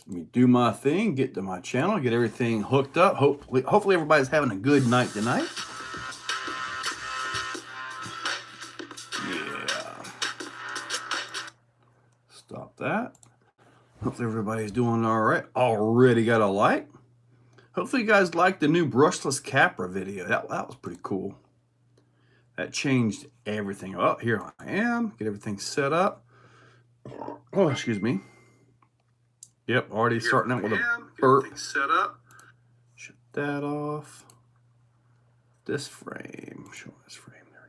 Let me do my thing, get to my channel, get everything hooked up. Hopefully everybody's having a good night tonight. Yeah. Stop that. Hopefully everybody's doing all right. Already got a like. Hopefully you guys liked the new brushless Capra video. That was pretty cool. That changed everything. Oh, here I am. Get everything set up. Oh, excuse me. Yep, already starting out with a burp. Set up. Shut that off. This frame. Show this frame. There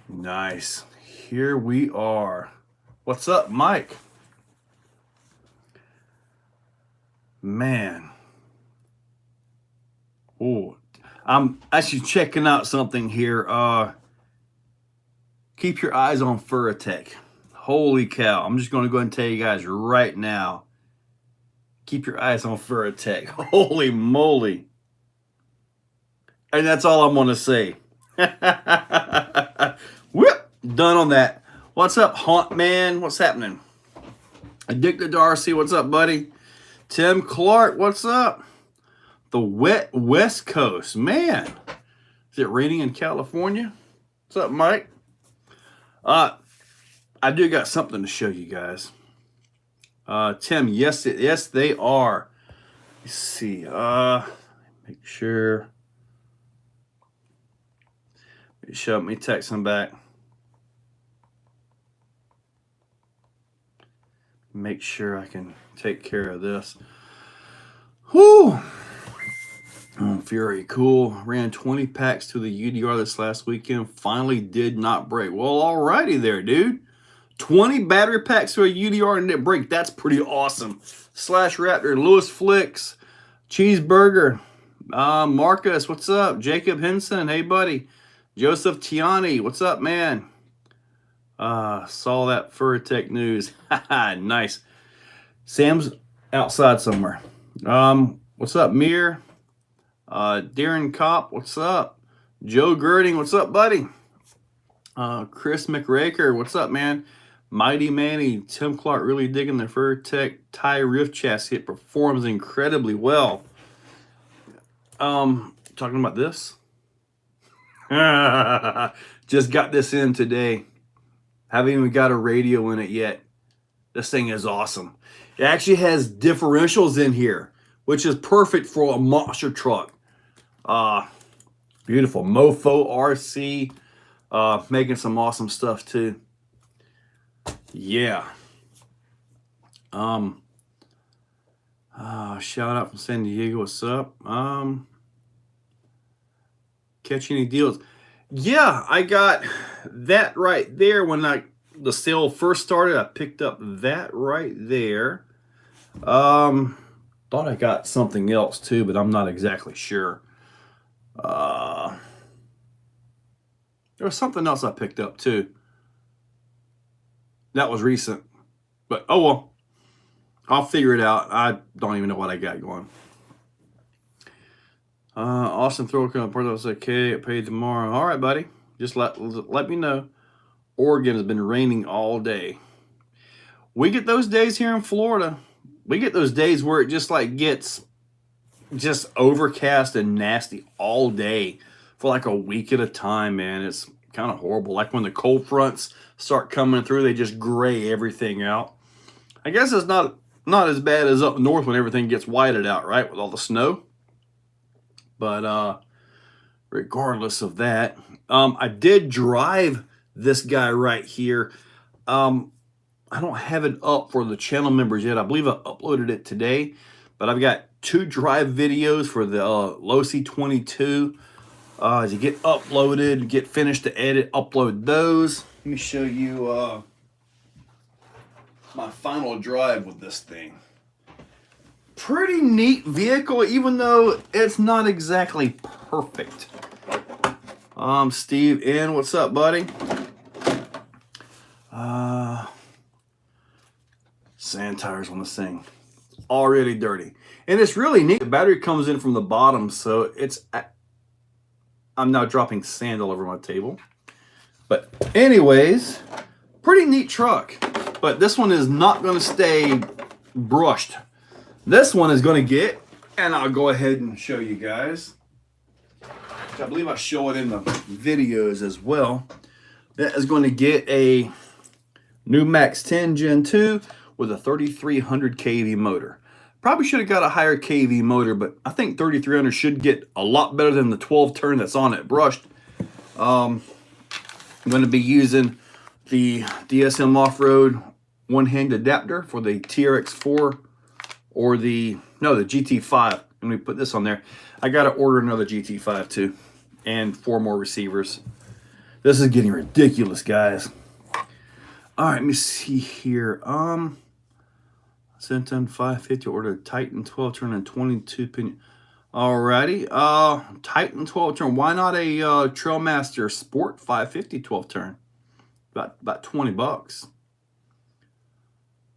we go. Nice. Here we are. What's up, Mike? Man. Oh, I'm actually checking out something here. Keep your eyes on Furatech. Holy cow. I'm just going to go ahead and tell you guys right now. Keep your eyes on Furatech. Holy moly. And that's all I'm going to say. Whoop. Done on that. What's up, Haunt Man? What's happening? Addicted Darcy. What's up, buddy? Tim Clark. What's up? The wet West Coast. Man. Is it raining in California? What's up, Mike? I do got something to show you guys. Tim, yes, they are. Let's see. Make sure. Let me text him back. Make sure I can take care of this. Whoo! Oh, Fury, cool. Ran 20 packs to the UDR this last weekend. Finally did not break. Well, alrighty there, dude. 20 battery packs to a UDR and didn't break. That's pretty awesome. Slash Raptor, Lewis Flicks, Cheeseburger, Marcus, what's up? Jacob Henson, hey buddy. Joseph Tiani, what's up, man? Saw that Furatech news. Nice. Sam's outside somewhere. What's up, Mir? Darren Kopp, what's up? Joe Girding, what's up, buddy? Chris McRaker, what's up, man? Mighty Manny, Tim Clark, really digging the Furatech tie rift chassis. It performs incredibly well. Talking about this. Just got this in today. Haven't even got a radio in it yet. This thing is awesome. It actually has differentials in here, which is perfect for a monster truck. Beautiful. Mofo RC. Making some awesome stuff too. Yeah. Shout out from San Diego. What's up? Catch any deals? Yeah, I got that right there when the sale first started. I picked up that right there. Thought I got something else too, but I'm not exactly sure. There was something else I picked up too. That was recent. But oh well. I'll figure it out. I don't even know what I got going. Austin Thrower was okay. It paid tomorrow. All right, buddy. Just let me know. Oregon has been raining all day. We get those days here in Florida. We get those days where it just like gets just overcast and nasty all day for like a week at a time, man. It's kind of horrible. Like when the cold fronts start coming through, they just gray everything out. I guess it's not as bad as up north when everything gets whited out, right, with all the snow. But regardless of that, I did drive this guy right here. I don't have it up for the channel members yet. I believe I uploaded it today, but I've got 2 drive videos for the Losi 22. As you get uploaded, get finished to edit, upload those. Let me show you my final drive with this thing. Pretty neat vehicle, even though it's not exactly perfect. Steve N, what's up, buddy? Sand tires on this thing. Already dirty. And it's really neat. The battery comes in from the bottom, so it's... I'm now dropping sand all over my table. But anyways, pretty neat truck. but this one is not going to stay brushed. This one is going to get, and I'll go ahead and show you guys. I believe I show it in the videos as well. That is going to get a new Max 10 Gen 2 with a 3300 kV motor. Probably should have got a higher kV motor, but I think 3300 should get a lot better than the 12 turn that's on it brushed. I'm going to be using the DSM Off-Road one-hand adapter for the TRX4 or the GT5. Let me put this on there. I got to order another GT5 too, and 4 more receivers. This is getting ridiculous, guys. All right, let me see here. Sent on 550, ordered Titan 12 turn and 22 pin. Alrighty, Titan 12 turn. Why not a Trailmaster Sport 550 12 turn? About 20 bucks.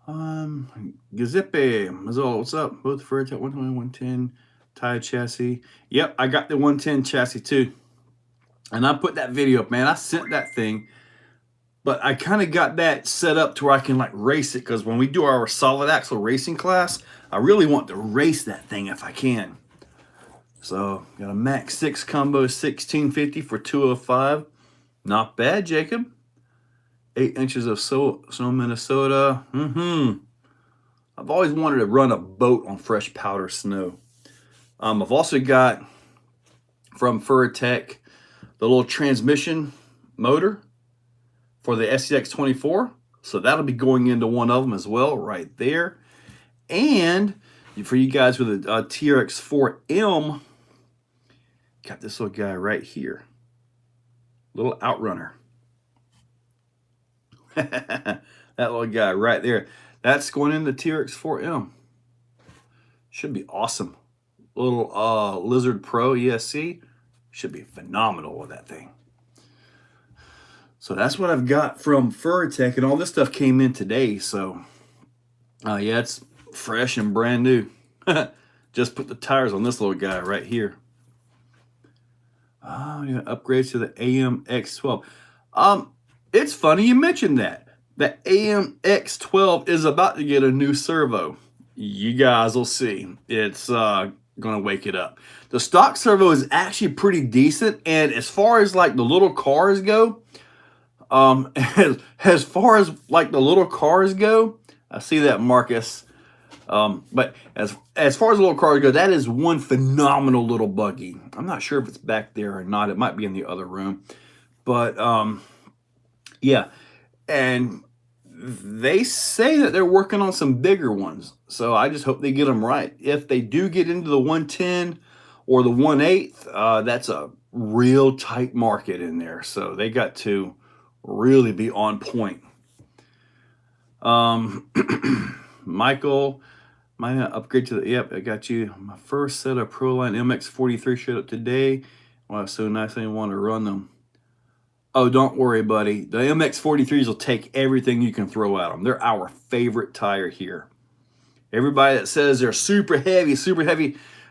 Giuseppe, Mazzolo, what's up? Both for 120, 110 tie chassis. Yep, I got the 110 chassis too. And I put that video up, man. I sent that thing, but I kind of got that set up to where I can like race it, because when we do our solid axle racing class, I really want to race that thing if I can. So got a Max 6 combo 1650 for 205. Not bad, Jacob. 8 inches of snow, Minnesota. I've always wanted to run a boat on fresh powder snow. I've also got from Furatech the little transmission motor for the SCX24. So that'll be going into one of them as well, right there. And for you guys with a TRX4M, got this little guy right here. Little Outrunner. That little guy right there. That's going in the TRX4M. Should be awesome. Little Lizard Pro ESC. Should be phenomenal with that thing. So that's what I've got from Furatech, and all this stuff came in today. So yeah, it's fresh and brand new. Just put the tires on this little guy right here. Yeah, upgrades to the AMX12. It's funny you mentioned that. The AMX12 is about to get a new servo. You guys will see. It's gonna wake it up. The stock servo is actually pretty decent, and as far as like the little cars go, as far as like the little cars go, I see that, Marcus. But as far as little cars go, that is one phenomenal little buggy. I'm not sure if it's back there or not. It might be in the other room, but yeah. And they say that they're working on some bigger ones, so I just hope they get them right. If they do get into the 110 or the 1/8, that's a real tight market in there, so they got to really be on point. Michael, might not upgrade to the, yep, I got you. My first set of Proline MX43 showed up today. Wow, so nice. I want to run them. Oh, don't worry, buddy. The MX43s will take everything you can throw at them. They're our favorite tire here. Everybody that says they're super heavy,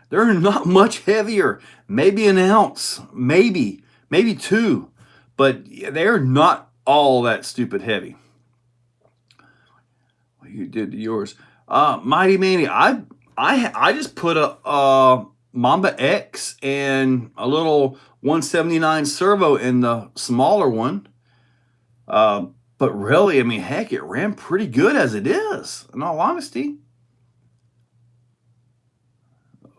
they're not much heavier. Maybe an ounce, maybe 2, but they're not all that stupid heavy. What you did to yours, Mighty Manny? I just put a Mamba X and a little 179 servo in the smaller one. But really, I mean, heck, it ran pretty good as it is, in all honesty.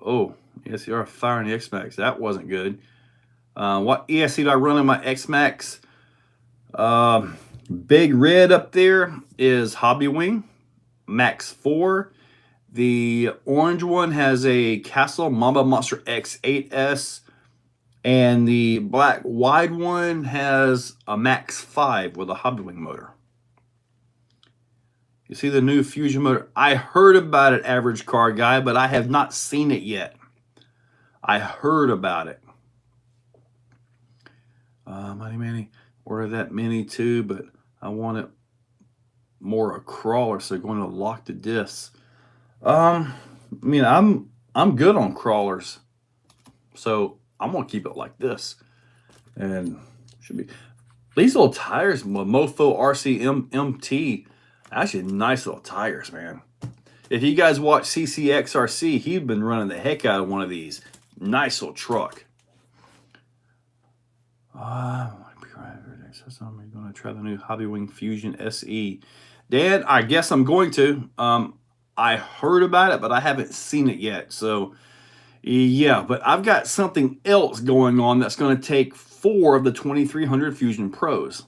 Oh, yes, you are firing the X-Max. That wasn't good. What ESC did I run in my X-Max? Big red up there is Hobby Wing, Max 4. The orange one has a Castle Mamba Monster X8S. And the black wide one has a Max 5 with a Hobby Wing motor. You see the new Fusion motor? I heard about it, Average Car Guy, but I have not seen it yet. I heard about it. Mighty Manny, order that Mini too, but I want it more a crawler, so going to lock the discs. I mean, I'm good on crawlers, so I'm gonna keep it like this, and should be these little tires. Mofo RC MT. Actually, nice little tires, man. If you guys watch CCXRC, he'd been running the heck out of one of these. Nice little truck. I'm going to try the new Hobbywing Fusion SE. Dan, I guess I'm going to. I heard about it, but I haven't seen it yet. So, yeah, but I've got something else going on that's going to take 4 of the 2300 Fusion Pros.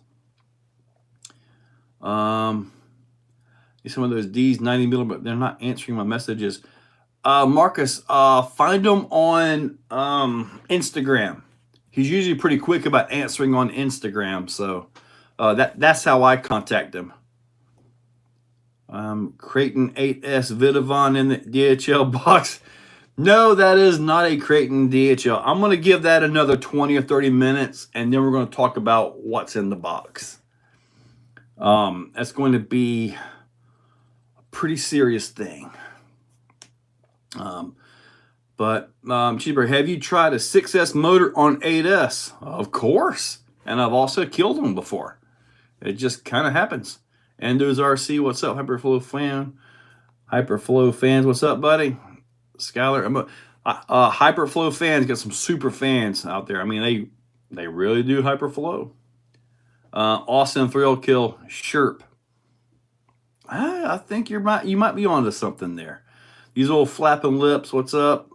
Some of those D's 90 millimeter, but they're not answering my messages. Marcus, find them on Instagram. He's usually pretty quick about answering on Instagram, so that's how I contact him. Creighton 8S Vidavon in the DHL box. No, that is not a Creighton DHL. I'm going to give that another 20 or 30 minutes, and then we're going to talk about what's in the box. That's going to be a pretty serious thing. Cheeseburger, have you tried a 6S motor on 8S? Of course. And I've also killed them before. It just kind of happens. Endo's RC, what's up? Hyperflow fans, what's up, buddy? Skylar, Hyperflow fans, got some super fans out there. I mean, they really do Hyperflow. Austin Thrill Kill Sherp. I think you might be onto something there. These old flapping lips, what's up?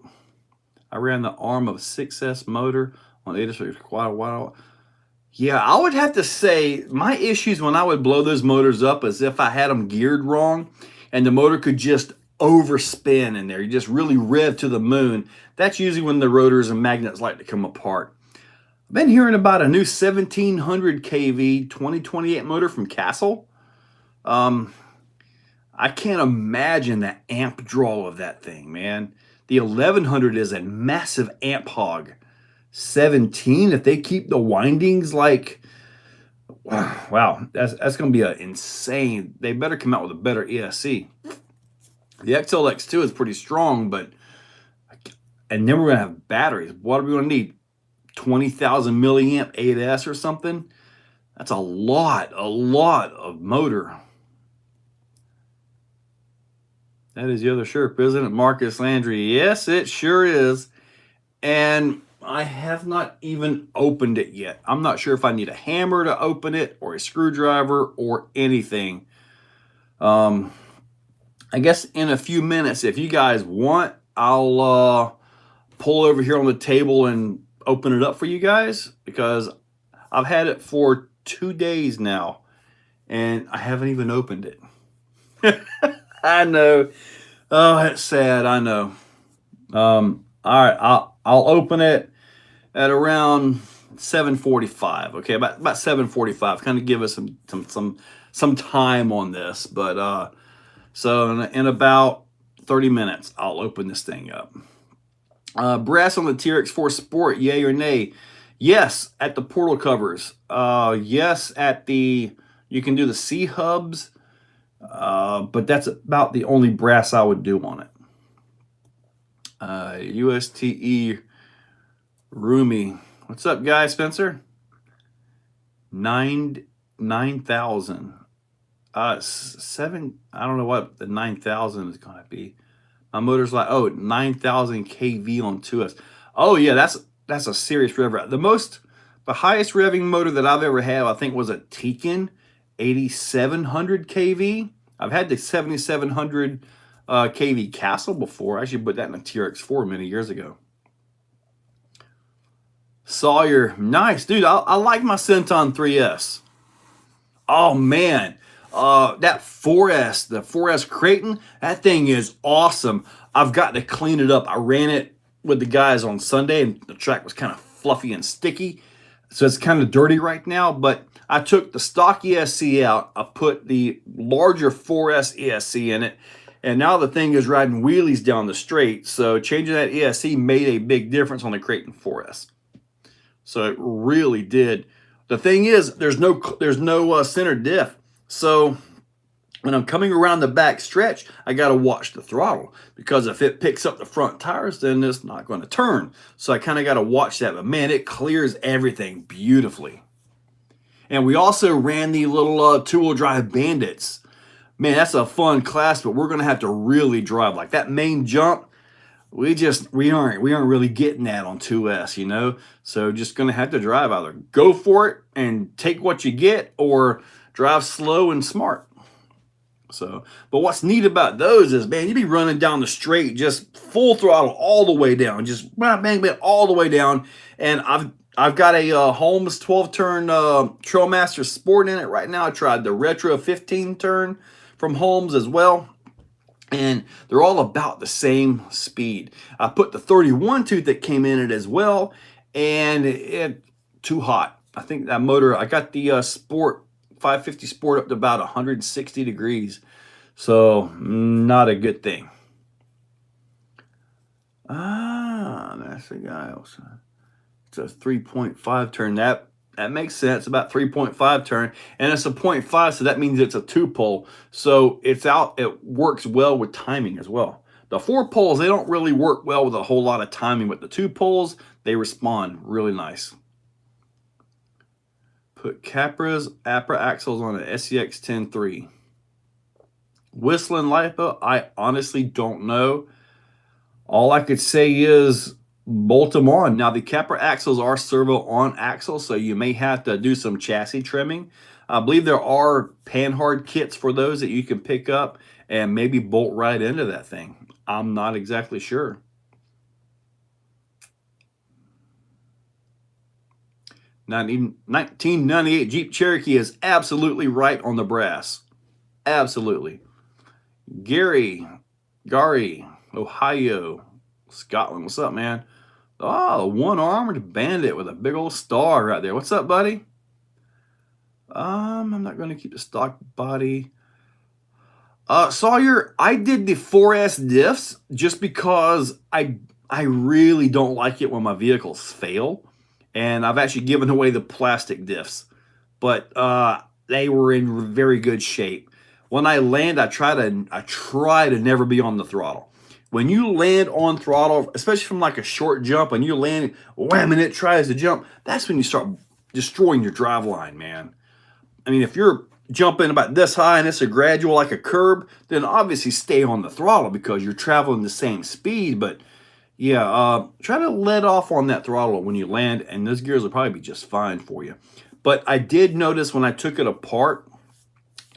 I ran the arm of a 6S motor on 8S for quite a while. Yeah, I would have to say my issues when I would blow those motors up is if I had them geared wrong and the motor could just overspin in there. You just really rev to the moon. That's usually when the rotors and magnets like to come apart. I've been hearing about a new 1700 kV 2028 motor from Castle. I can't imagine the amp draw of that thing, man. The 1100 is a massive amp hog. 17, if they keep the windings like, wow, that's going to be an insane. They better come out with a better ESC. The XLX2 is pretty strong, and then we're going to have batteries. What are we going to need? 20,000 milliamp 8S or something? That's a lot of motor. That is the other Sherp, isn't it, Marcus Landry? Yes, it sure is. And I have not even opened it yet. I'm not sure if I need a hammer to open it or a screwdriver or anything. I guess in a few minutes, if you guys want, I'll pull over here on the table and open it up for you guys, because I've had it for 2 days now and I haven't even opened it. I know. Oh, that's sad. I know. All right, I'll open it at around 7:45. Okay, about 7:45. Kind of give us some time on this, but so in about 30 minutes, I'll open this thing up. Brass on the TRX4 Sport, yay or nay? Yes, at the portal covers. Yes, at the, you can do the C hubs, but that's about the only brass I would do on it. USTE Roomy. What's up, guys? Spencer? 9,000. 7, I don't know what the 9,000 is going to be. My motor's like, 9,000 kV on 2S. Oh yeah, that's a serious rev. The highest revving motor that I've ever had, I think, was a Tekin 8700 kV. I've had the 7700 kV Castle before. I actually put that in a TRX4 many years ago. Sawyer, nice, dude. I like my Centon 3S. Oh man, that 4S, the 4S Creighton, that thing is awesome. I've got to clean it up. I ran it with the guys on Sunday, and the track was kind of fluffy and sticky, so it's kind of dirty right now. But I took the stock ESC out. I put the larger 4S ESC in it, and now the thing is riding wheelies down the straight. So changing that ESC made a big difference on the Creighton 4S. So it really did. The thing is, there's no center diff. So when I'm coming around the back stretch, I got to watch the throttle, because if it picks up the front tires, then it's not going to turn. So I kind of got to watch that. But man, it clears everything beautifully. And we also ran the little two-wheel drive Bandits. man, that's a fun class, but we're going to have to really drive. Like that main jump, we aren't really getting that on 2S, you know? So just going to have to drive, either go for it and take what you get, or drive slow and smart. So, but what's neat about those is, man, you be running down the straight, just full throttle all the way down, just bang, bang, bang, all the way down. And I've got a Holmes 12-turn Trailmaster Sport in it right now. I tried the Retro 15-turn from Holmes as well, and they're all about the same speed. I put the 31 tooth that came in it as well, and it too hot. I think that motor, I got the Sport 550 Sport up to about 160 degrees, so not a good thing. That's the guy also. It's a 3.5 turn. That makes sense, about 3.5 turn, and it's a 0.5, so that means it's a 2-pole. So it works well with timing as well. The 4 poles, they don't really work well with a whole lot of timing, but the 2 poles, they respond really nice. Put Capra's Apra axles on an SEX 10.3. Whistling LiPo, I honestly don't know. All I could say is bolt them on. Now, the Capra axles are servo on axles, so you may have to do some chassis trimming. I believe there are panhard kits for those that you can pick up and maybe bolt right into that thing. I'm not exactly sure. Now, 1998 Jeep Cherokee is absolutely right on the brass. Absolutely. Gary, Ohio, Scotland. What's up, man? Oh, one-armed bandit with a big old star right there. What's up, buddy? I'm not going to keep the stock body. Sawyer, I did the 4S diffs just because I really don't like it when my vehicles fail. And I've actually given away the plastic diffs. But they were in very good shape. When I land, I try to never be on the throttle. When you land on throttle, especially from like a short jump, and you land, wham, and it tries to jump, that's when you start destroying your drive line, man. I mean, if you're jumping about this high and it's a gradual like a curb, then obviously stay on the throttle because you're traveling the same speed. But yeah, try to let off on that throttle when you land, and those gears will probably be just fine for you. But I did notice when I took it apart,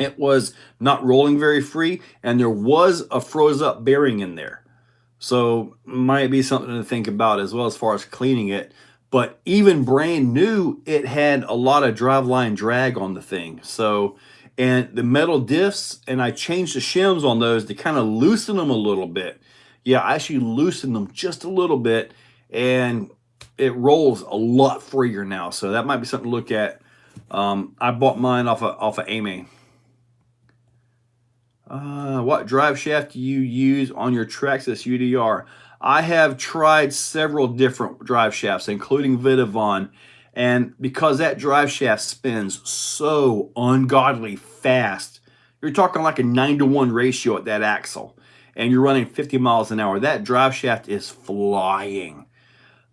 it was not rolling very free, and there was a froze up bearing in there. So might be something to think about as well as far as cleaning it. But even brand new, it had a lot of driveline drag on the thing. So, and the metal diffs, and I changed the shims on those to kind of loosen them a little bit. Yeah, I actually loosened them just a little bit, and it rolls a lot freer now. So that might be something to look at. I bought mine off of AMA. What drive shaft do you use on your Traxxas UDR? I have tried several different drive shafts, including Vitavon, and because that drive shaft spins so ungodly fast, you're talking like a 9-to-1 ratio at that axle, and you're running 50 miles an hour. That drive shaft is flying.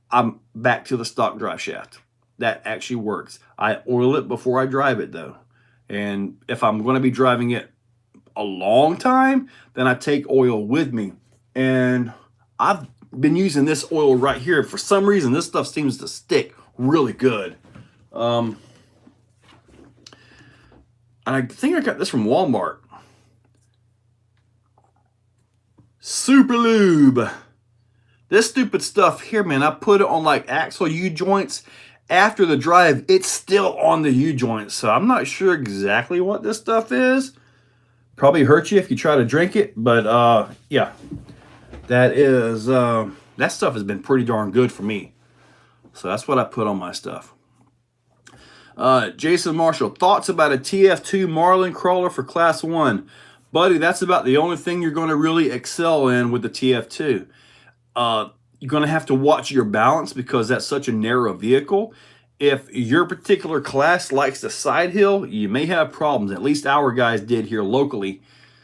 I'm back to the stock drive shaft. That actually works. I oil it before I drive it, though, and if I'm going to be driving it a long time, then I take oil with me. And I've been using this oil right here. For some reason, this stuff seems to stick really good. And I think I got this from Walmart. Super Lube. This stupid stuff here, man, I put it on like axle U-joints. After the drive, it's still on the U-joints. So I'm not sure exactly what this stuff is. Probably hurt you if you try to drink it, but yeah, that stuff has been pretty darn good for me. So that's what I put on my stuff. Jason Marshall, thoughts about a TF2 Marlin crawler for Class 1? Buddy, that's about the only thing you're going to really excel in with the TF2. You're going to have to watch your balance because that's such a narrow vehicle. If your particular class likes the side hill, you may have problems. At least our guys did here locally.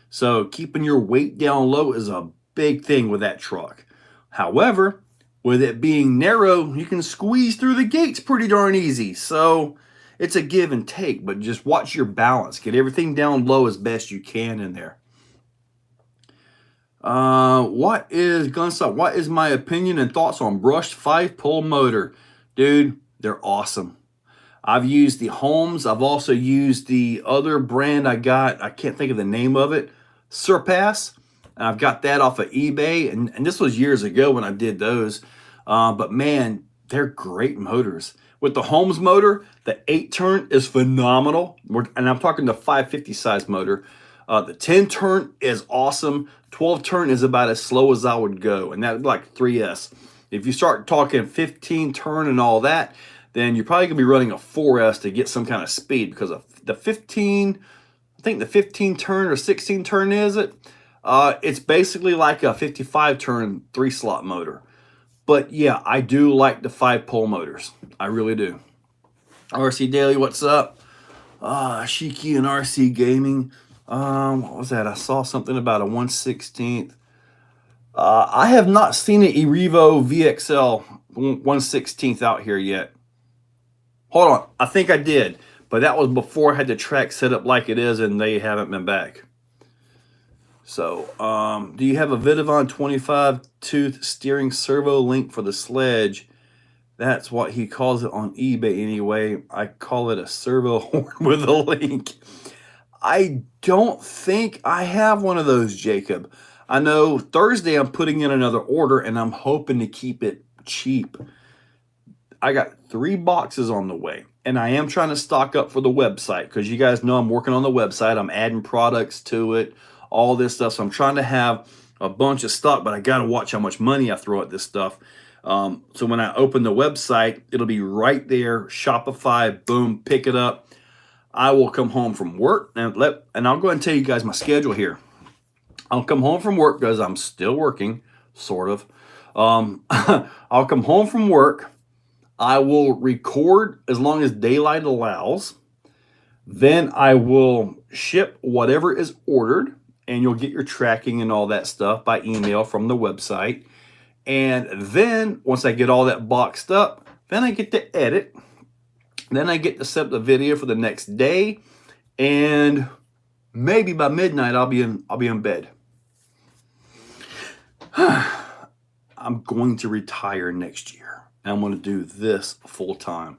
So keeping your weight down low is a big thing with that truck. However, with it being narrow, you can squeeze through the gates pretty darn easy. So it's a give and take, but just watch your balance. Get everything down low as best you can in there. What is my opinion and thoughts on brushed 5-pole motor? Dude, they're awesome. I've used the Holmes. I've also used the other brand I got. I can't think of the name of it. Surpass. And I've got that off of eBay. And this was years ago when I did those. But man, they're great motors. With the Holmes motor, the 8-turn is phenomenal. And I'm talking the 550 size motor. The 10-turn is awesome. 12-turn is about as slow as I would go. And that's like 3S. If you start talking 15-turn and all that, then you're probably going to be running a 4S to get some kind of speed, because of the 15, I think the 15-turn or 16-turn is it? It's basically like a 55-turn 3-slot motor. But yeah, I do like the 5-pole motors. I really do. RC Daily, what's up? Shiki and RC Gaming. What was that? I saw something about a 1/16. I have not seen an Erevo VXL 1/16 out here yet. Hold on, I think I did, but that was before I had the track set up like it is, and they haven't been back. So, do you have a Vidavon 25-tooth steering servo link for the sledge? That's what he calls it on eBay anyway. I call it a servo horn with a link. I don't think I have one of those, Jacob. I know Thursday I'm putting in another order, and I'm hoping to keep it cheap. I got 3 boxes on the way, and I am trying to stock up for the website, because you guys know I'm working on the website. I'm adding products to it, all this stuff. So I'm trying to have a bunch of stock, but I got to watch how much money I throw at this stuff. So when I open the website, it'll be right there, Shopify, boom, pick it up. I will come home from work, and I'll go ahead and tell you guys my schedule here. I'll come home from work, because I'm still working, sort of. I'll come home from work. I will record as long as daylight allows. Then I will ship whatever is ordered, and you'll get your tracking and all that stuff by email from the website. And then once I get all that boxed up, then I get to edit. Then I get to set up the video for the next day, and maybe by midnight I'll be in bed. I'm going to retire next year. I'm going to do this full time.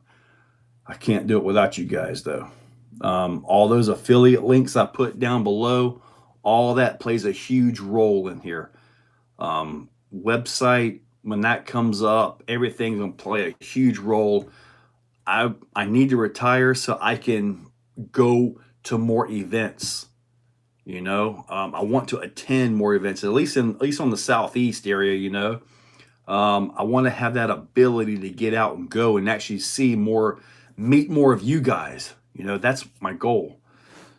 I can't do it without you guys, though. All those affiliate links I put down below, all that plays a huge role in here. Website, when that comes up, everything's going to play a huge role. I need to retire so I can go to more events. You know, I want to attend more events, at least on the Southeast area, you know. I want to have that ability to get out and go and actually meet more of you guys. You know, that's my goal.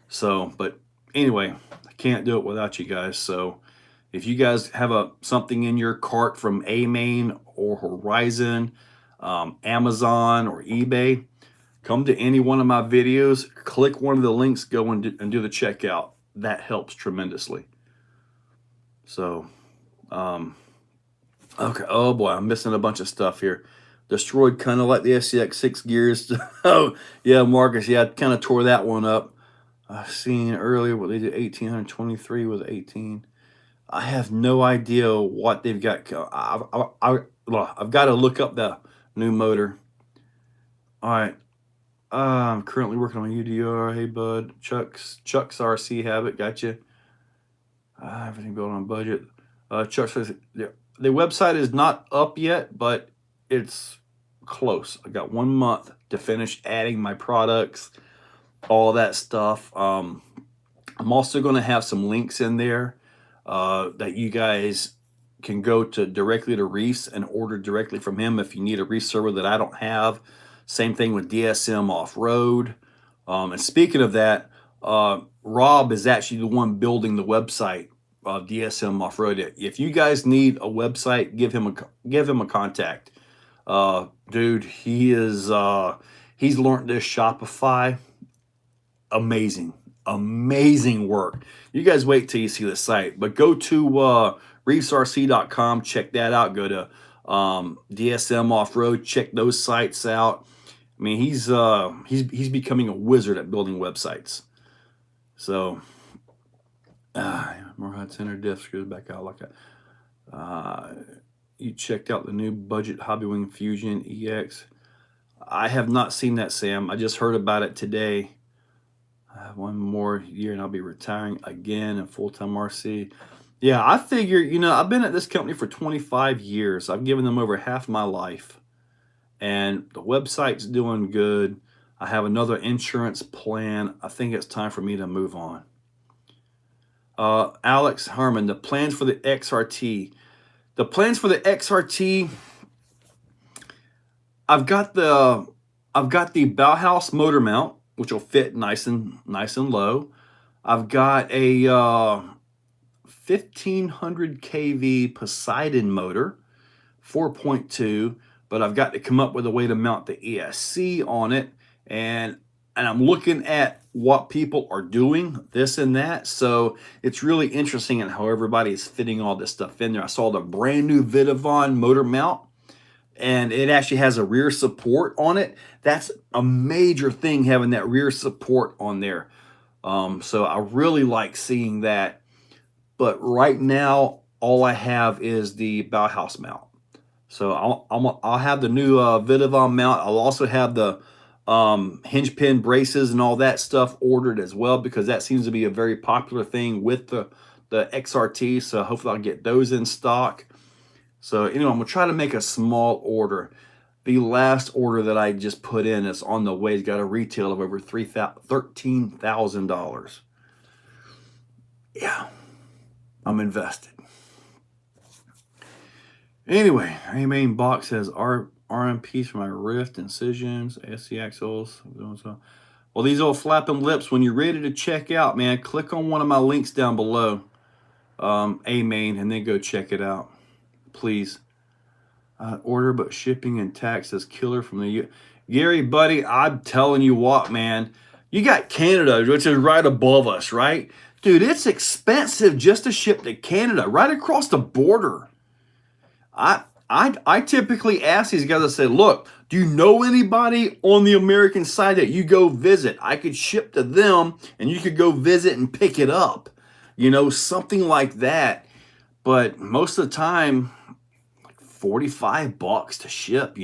So, but anyway, I can't do it without you guys. So if you guys have something in your cart from A-Main or Horizon, Amazon or eBay, come to any one of my videos, click one of the links, go and do the checkout. That helps tremendously. So, okay. Oh boy, I'm missing a bunch of stuff here. Destroyed kind of like the SCX 6 gears. Oh yeah, Marcus. Yeah, I kind of tore that one up. I've seen earlier what they did. 1823 was 18. I have no idea what they've got. I've got to look up the new motor. All right. I'm currently working on UDR. Hey, bud. Chuck's RC Habit. Gotcha. Everything built on budget. Chuck says the website is not up yet, but it's close. I got 1 month to finish adding my products, all that stuff. I'm also going to have some links in there that you guys can go to directly to Reese and order directly from him if you need a Reese server that I don't have. Same thing with DSM Off-Road. And speaking of that, Rob is actually the one building the website of DSM Off-Road. If you guys need a website, give him a contact. Dude, he's learned this Shopify. Amazing work. You guys wait till you see the site, but go to reefsrc.com, check that out. Go to DSM Off-Road, check those sites out. I mean, he's becoming a wizard at building websites. So, more hot center diff goes back out like that. You checked out the new budget Hobbywing Fusion EX. I have not seen that, Sam. I just heard about it today. I have one more year and I'll be retiring again in full-time RC. Yeah, I figure, I've been at this company for 25 years. I've given them over half my life. And the website's doing good. I have another insurance plan. I think it's time for me to move on. Alex Harmon, the plans for the XRT. The plans for the XRT, I've got the Bauhaus motor mount, which will fit nice and low. I've got a 1500 kV Poseidon motor, 4.2, but I've got to come up with a way to mount the ESC on it, and I'm looking at what people are doing, this and that. So it's really interesting in how everybody is fitting all this stuff in there. I saw the brand new Vidavon motor mount, and it actually has a rear support on it. That's a major thing, having that rear support on there. So I really like seeing that. But right now, all I have is the Bauhaus mount. So I'll have the new Vidavon mount. I'll also have the hinge pin braces and all that stuff ordered as well, because that seems to be a very popular thing with the XRT. So hopefully I'll get those in stock. So anyway, I'm gonna try to make a small order. The last order that I just put in is on the way. It's got a retail of over $13,000. Yeah, I'm invested. Anyway, a main box says RMPs for my Rift, Incisions, SC axles. Well, these old flapping lips, when you're ready to check out, man, click on one of my links down below, A-Main, and then go check it out, please. Order, but shipping and tax is killer from the Gary, buddy, I'm telling you what, man. You got Canada, which is right above us, right? Dude, it's expensive just to ship to Canada, right across the border. I typically ask these guys, I say, look, do you know anybody on the American side that you go visit? I could ship to them and you could go visit and pick it up. Something like that. But most of the time, like $45 to ship,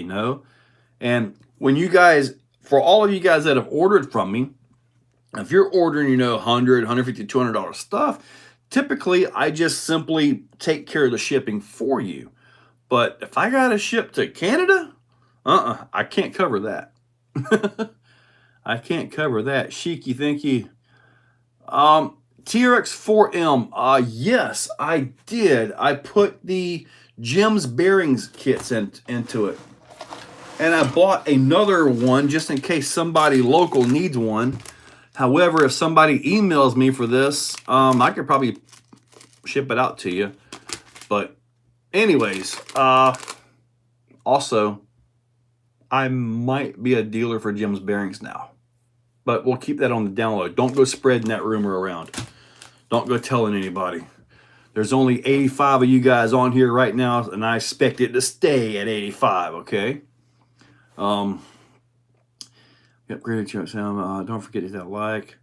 And when you guys, for all of you guys that have ordered from me, if you're ordering, $100, $150, $200 stuff, typically I just simply take care of the shipping for you. But if I got to ship to Canada, I can't cover that. I can't cover that. Sheiky, thank you. TRX4M, yes, I did. I put the Jim's bearings kits into it. And I bought another one just in case somebody local needs one. However, if somebody emails me for this, I could probably ship it out to you. But anyways, also, I might be a dealer for Jim's bearings now. But we'll keep that on the download. Don't go spreading that rumor around. Don't go telling anybody. There's only 85 of you guys on here right now, and I expect it to stay at 85, okay? Upgraded chart sound. Don't forget to hit that like.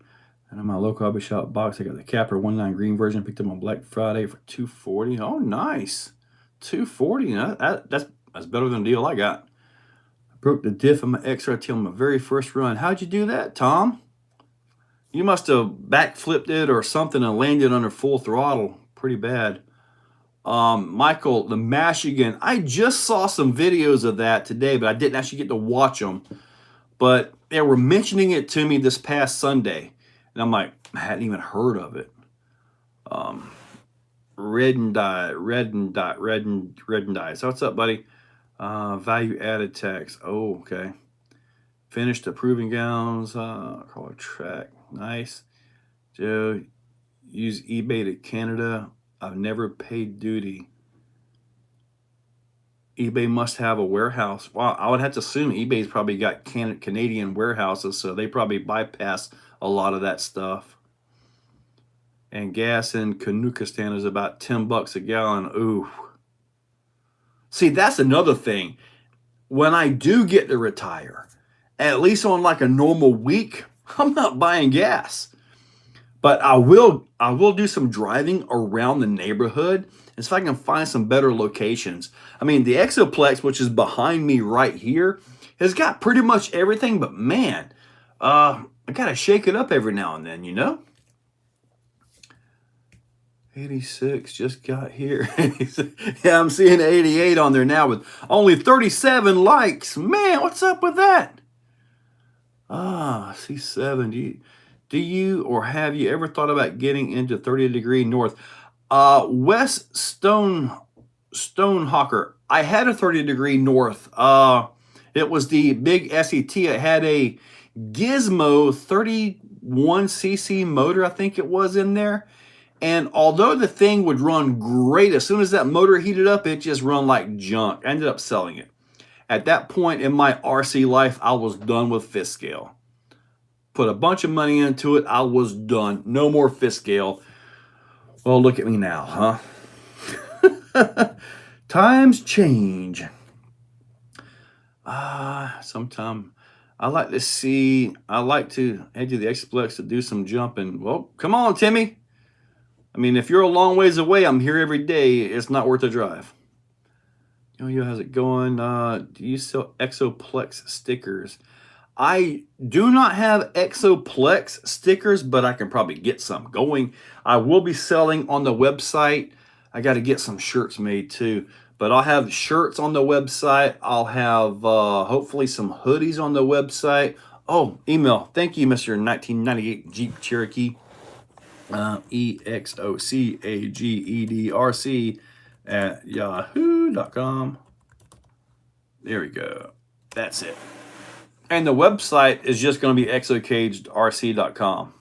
And in my local hobby shop box, I got the Capper 19 green version. Picked up on Black Friday for $240. Oh, nice. $240. That's better than the deal I got. I broke the diff of my XRT on my very first run. How'd you do that, Tom? You must have backflipped it or something and landed under full throttle. Pretty bad. Michael, the Michigan. I just saw some videos of that today, but I didn't actually get to watch them. But they were mentioning it to me this past Sunday. And I'm like, I hadn't even heard of it. Red and dye. So what's up, buddy? Value added tax. Oh, okay. Finished the proving gowns. Color track. Nice. Joe, use eBay to Canada. I've never paid duty. eBay must have a warehouse. Wow, I would have to assume eBay's probably got Canadian warehouses, so they probably bypass a lot of that stuff. And gas in Kanukistan is about $10 a gallon. Ooh. See, that's another thing. When I do get to retire at least on like a normal week, I'm not buying gas. But I will do some driving around the neighborhood and see if I can find some better locations. I mean, the Exoplex, which is behind me right here, has got pretty much everything, but man, I gotta shake it up every now and then, you know? 86 just got here. Yeah, I'm seeing 88 on there now with only 37 likes. Man, what's up with that? C7. Do you or have you ever thought about getting into 30 degree north? Wes Stonehawker. I had a 30 degree north. It was the big SET. It had a Gizmo 31cc motor, I think it was in there. And although the thing would run great, as soon as that motor heated up, it just run like junk. I ended up selling it. At that point in my RC life, I was done with fifth scale. Put a bunch of money into it. I was done. No more fifth scale. Well, look at me now, huh? Times change. Sometime I like to head to the Explex to do some jumping. Well, come on, Timmy. I mean, if you're a long ways away, I'm here every day. It's not worth the drive. Yo, how's it going? Do you sell Exoplex stickers? I do not have Exoplex stickers, but I can probably get some going. I will be selling on the website. I got to get some shirts made too. But I'll have shirts on the website. I'll have hopefully some hoodies on the website. Oh, email. Thank you, Mr. 1998 Jeep Cherokee. ExoCagedRC at yahoo.com. There we go. That's it. And the website is just going to be exocagedrc.com.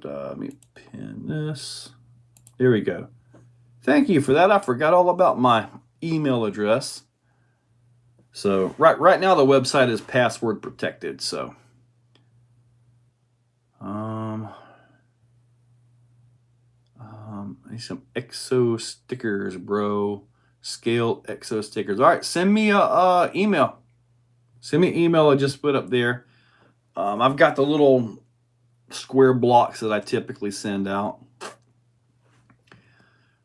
Let me pin this. There we go. Thank you for that. I forgot all about my email address. So right now the website is password protected. So I need some Exo stickers, bro. Scale Exo stickers. All right, send me a email. Send me an email I just put up there. I've got the little square blocks that I typically send out.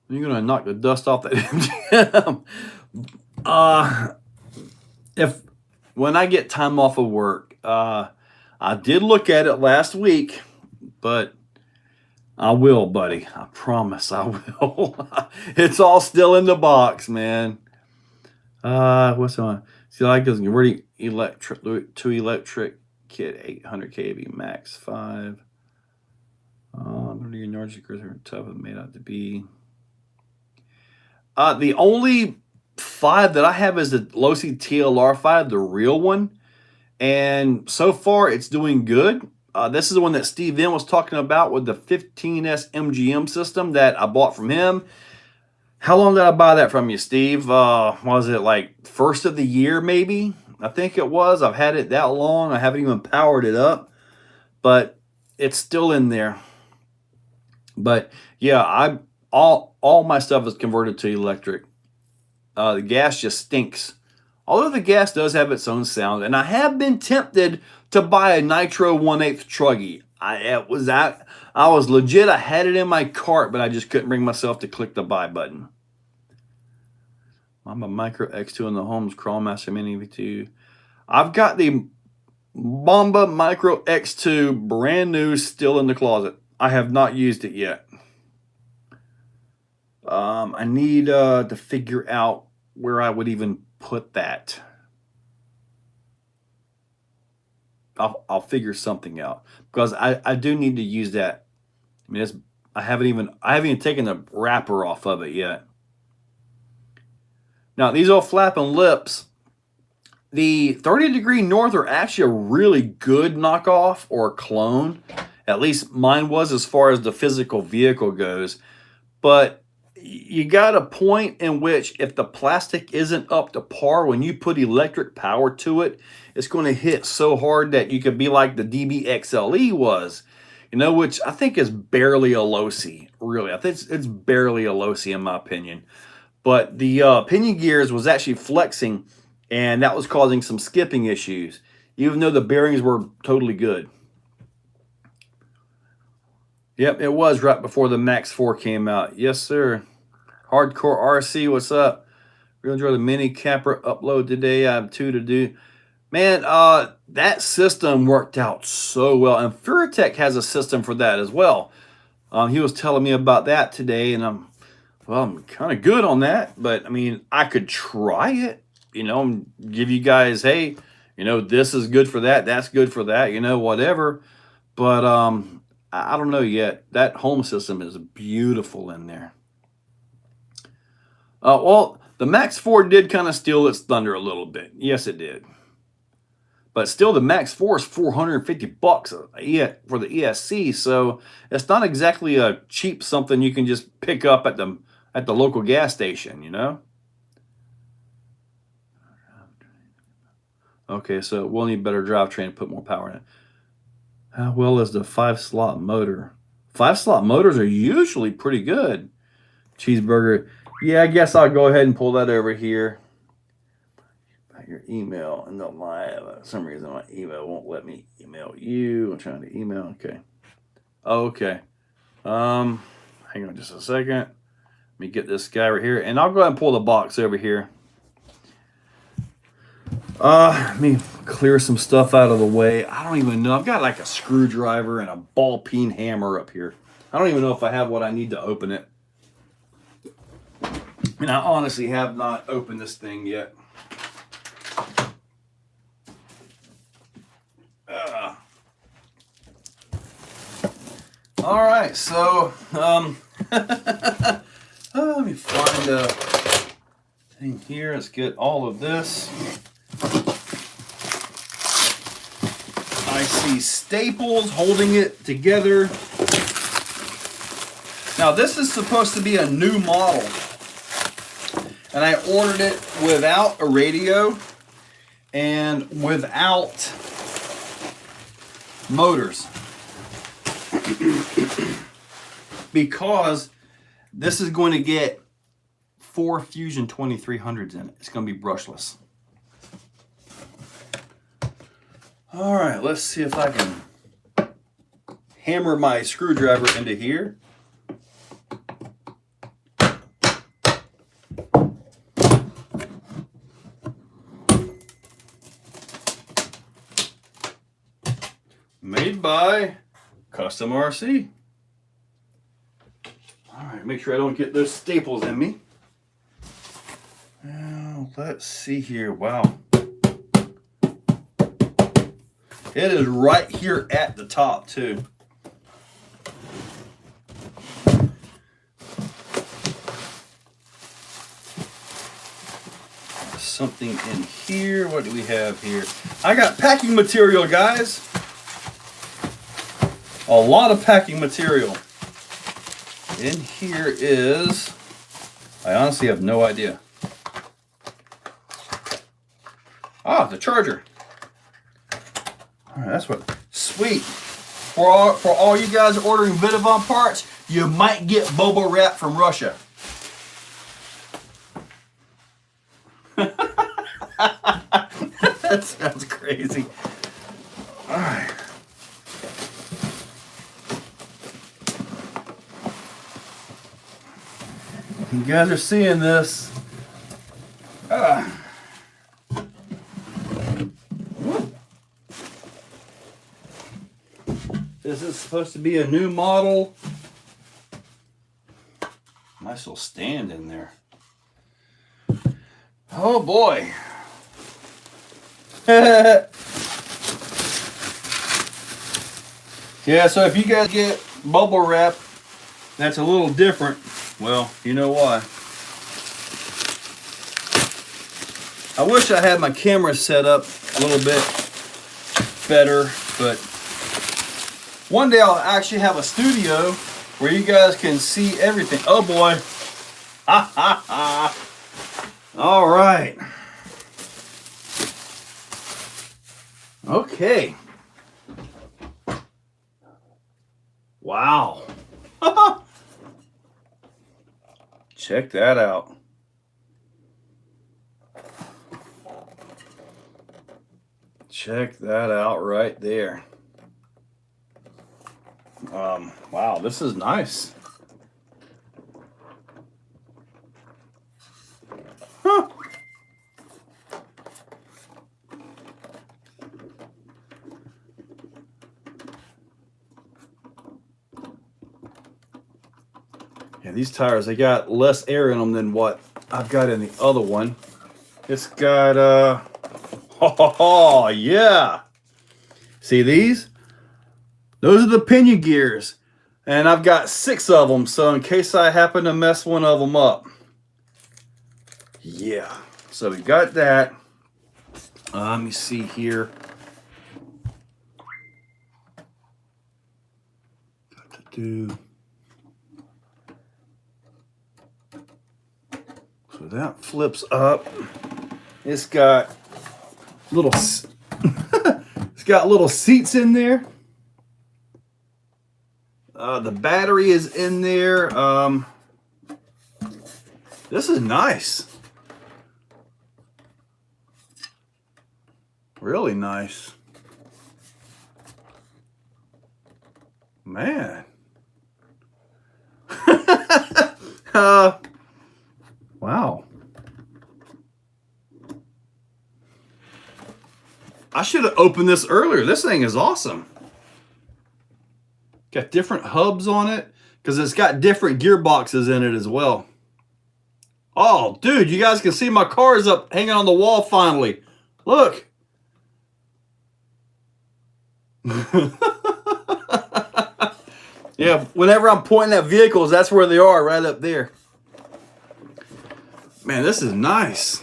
You're gonna knock the dust off that MGM. When I get time off of work, I did look at it last week, but I will, buddy. I promise I will. It's all still in the box, man. What's on? See, like this converting electric to electric kit 800 kV max 5. Your Nordic stickers are tough and made out to be. The only 5 that I have is the Losi TLR 5, the real one. And so far, it's doing good. This is the one that Steve N was talking about with the 15S MGM system that I bought from him. How long did I buy that from you, Steve? Was it like first of the year, maybe? I think it was. I've had it that long. I haven't even powered it up. But it's still in there. But yeah, all my stuff is converted to electric. The gas just stinks. Although the gas does have its own sound, and I have been tempted to buy a Nitro 1/8 Truggy. I was legit. I had it in my cart, but I just couldn't bring myself to click the buy button. I'm a Micro X2 in the Holmes Crawlmaster Mini V2. I've got the Bomba Micro X2 brand new, still in the closet. I have not used it yet. I need to figure out where I would even put that. I'll figure something out because I do need to use that. I mean, I haven't even taken the wrapper off of it yet. Now these old flapping lips, the 30 degree north are actually a really good knockoff or clone. At least mine was as far as the physical vehicle goes. But you got a point in which if the plastic isn't up to par, when you put electric power to it, it's going to hit so hard that you could be like the DBXLE was, you know, which I think is barely a Losi, really. I think it's barely a Losi in my opinion. but the pinion gears was actually flexing, and that was causing some skipping issues, even though the bearings were totally good. Yep, it was right before the Max 4 came out. Yes, sir. Hardcore RC, what's up? Really enjoy the mini camper upload today. I have 2 to do. Man, that system worked out so well, and Furatech has a system for that as well. He was telling me about that today, and I'm kind of good on that, but I mean, I could try it, and give you guys, hey, this is good for that, that's good for that, whatever. But I don't know yet. That home system is beautiful in there. Well, the Max 4 did kind of steal its thunder a little bit. Yes, it did. But still, the Max 4 is $450 for the ESC, so it's not exactly a cheap something you can just pick up at the local gas station, Okay, so we'll need better drivetrain to put more power in it. How well is the 5-slot motor? 5-slot motors are usually pretty good. Cheeseburger. Yeah, I guess I'll go ahead and pull that over here. Your email, and don't lie. For some reason my email won't let me email you. I'm trying to email. Okay. Hang on just a second. Let me get this guy right here, and I'll go ahead and pull the box over here. Let me clear some stuff out of the way. I don't even know. I've got like a screwdriver and a ball peen hammer up here. I don't even know if I have what I need to open it. And I honestly have not opened this thing yet. All right, so let me find a thing here. Let's get all of this. I see staples holding it together. Now this is supposed to be a new model, and I ordered it without a radio and without motors. Because this is going to get 4 Fusion 2300s in it. It's going to be brushless. All right, let's see if I can hammer my screwdriver into here. Made by Custom RC. All right, make sure I don't get those staples in me. Now, let's see here. Wow. It is right here at the top, too. Something in here. What do we have here? I got packing material, guys. A lot of packing material. In here is, I honestly have no idea. Ah, the charger. All right, that's what, sweet. For all you guys ordering Vidavon parts, you might get bubble wrap from Russia. That sounds crazy. All right. You guys are seeing this. This is supposed to be a new model. Nice little stand in there. Oh boy. Yeah, so if you guys get bubble wrap that's a little different, well, you know why. I wish I had my camera set up a little bit better, but one day I'll actually have a studio where you guys can see everything. Oh boy. Ha ha ha. All right. Okay. Wow. Check that out. Check that out right there. Wow, this is nice. Huh. Yeah, these tires, they got less air in them than what I've got in the other one. It's got, oh, yeah. See these? Those are the pinion gears. And I've got 6 of them, so in case I happen to mess one of them up. Yeah, so we got that. Let me see here. Got to do. So that flips up. It's got little. It's got little seats in there. The battery is in there. This is nice. Really nice. Man. Wow. I should have opened this earlier. This thing is awesome. Got different hubs on it because it's got different gearboxes in it as well. Oh, dude, you guys can see my car is up hanging on the wall finally. Look. Yeah, whenever I'm pointing at vehicles, that's where they are, right up there. Man, this is nice.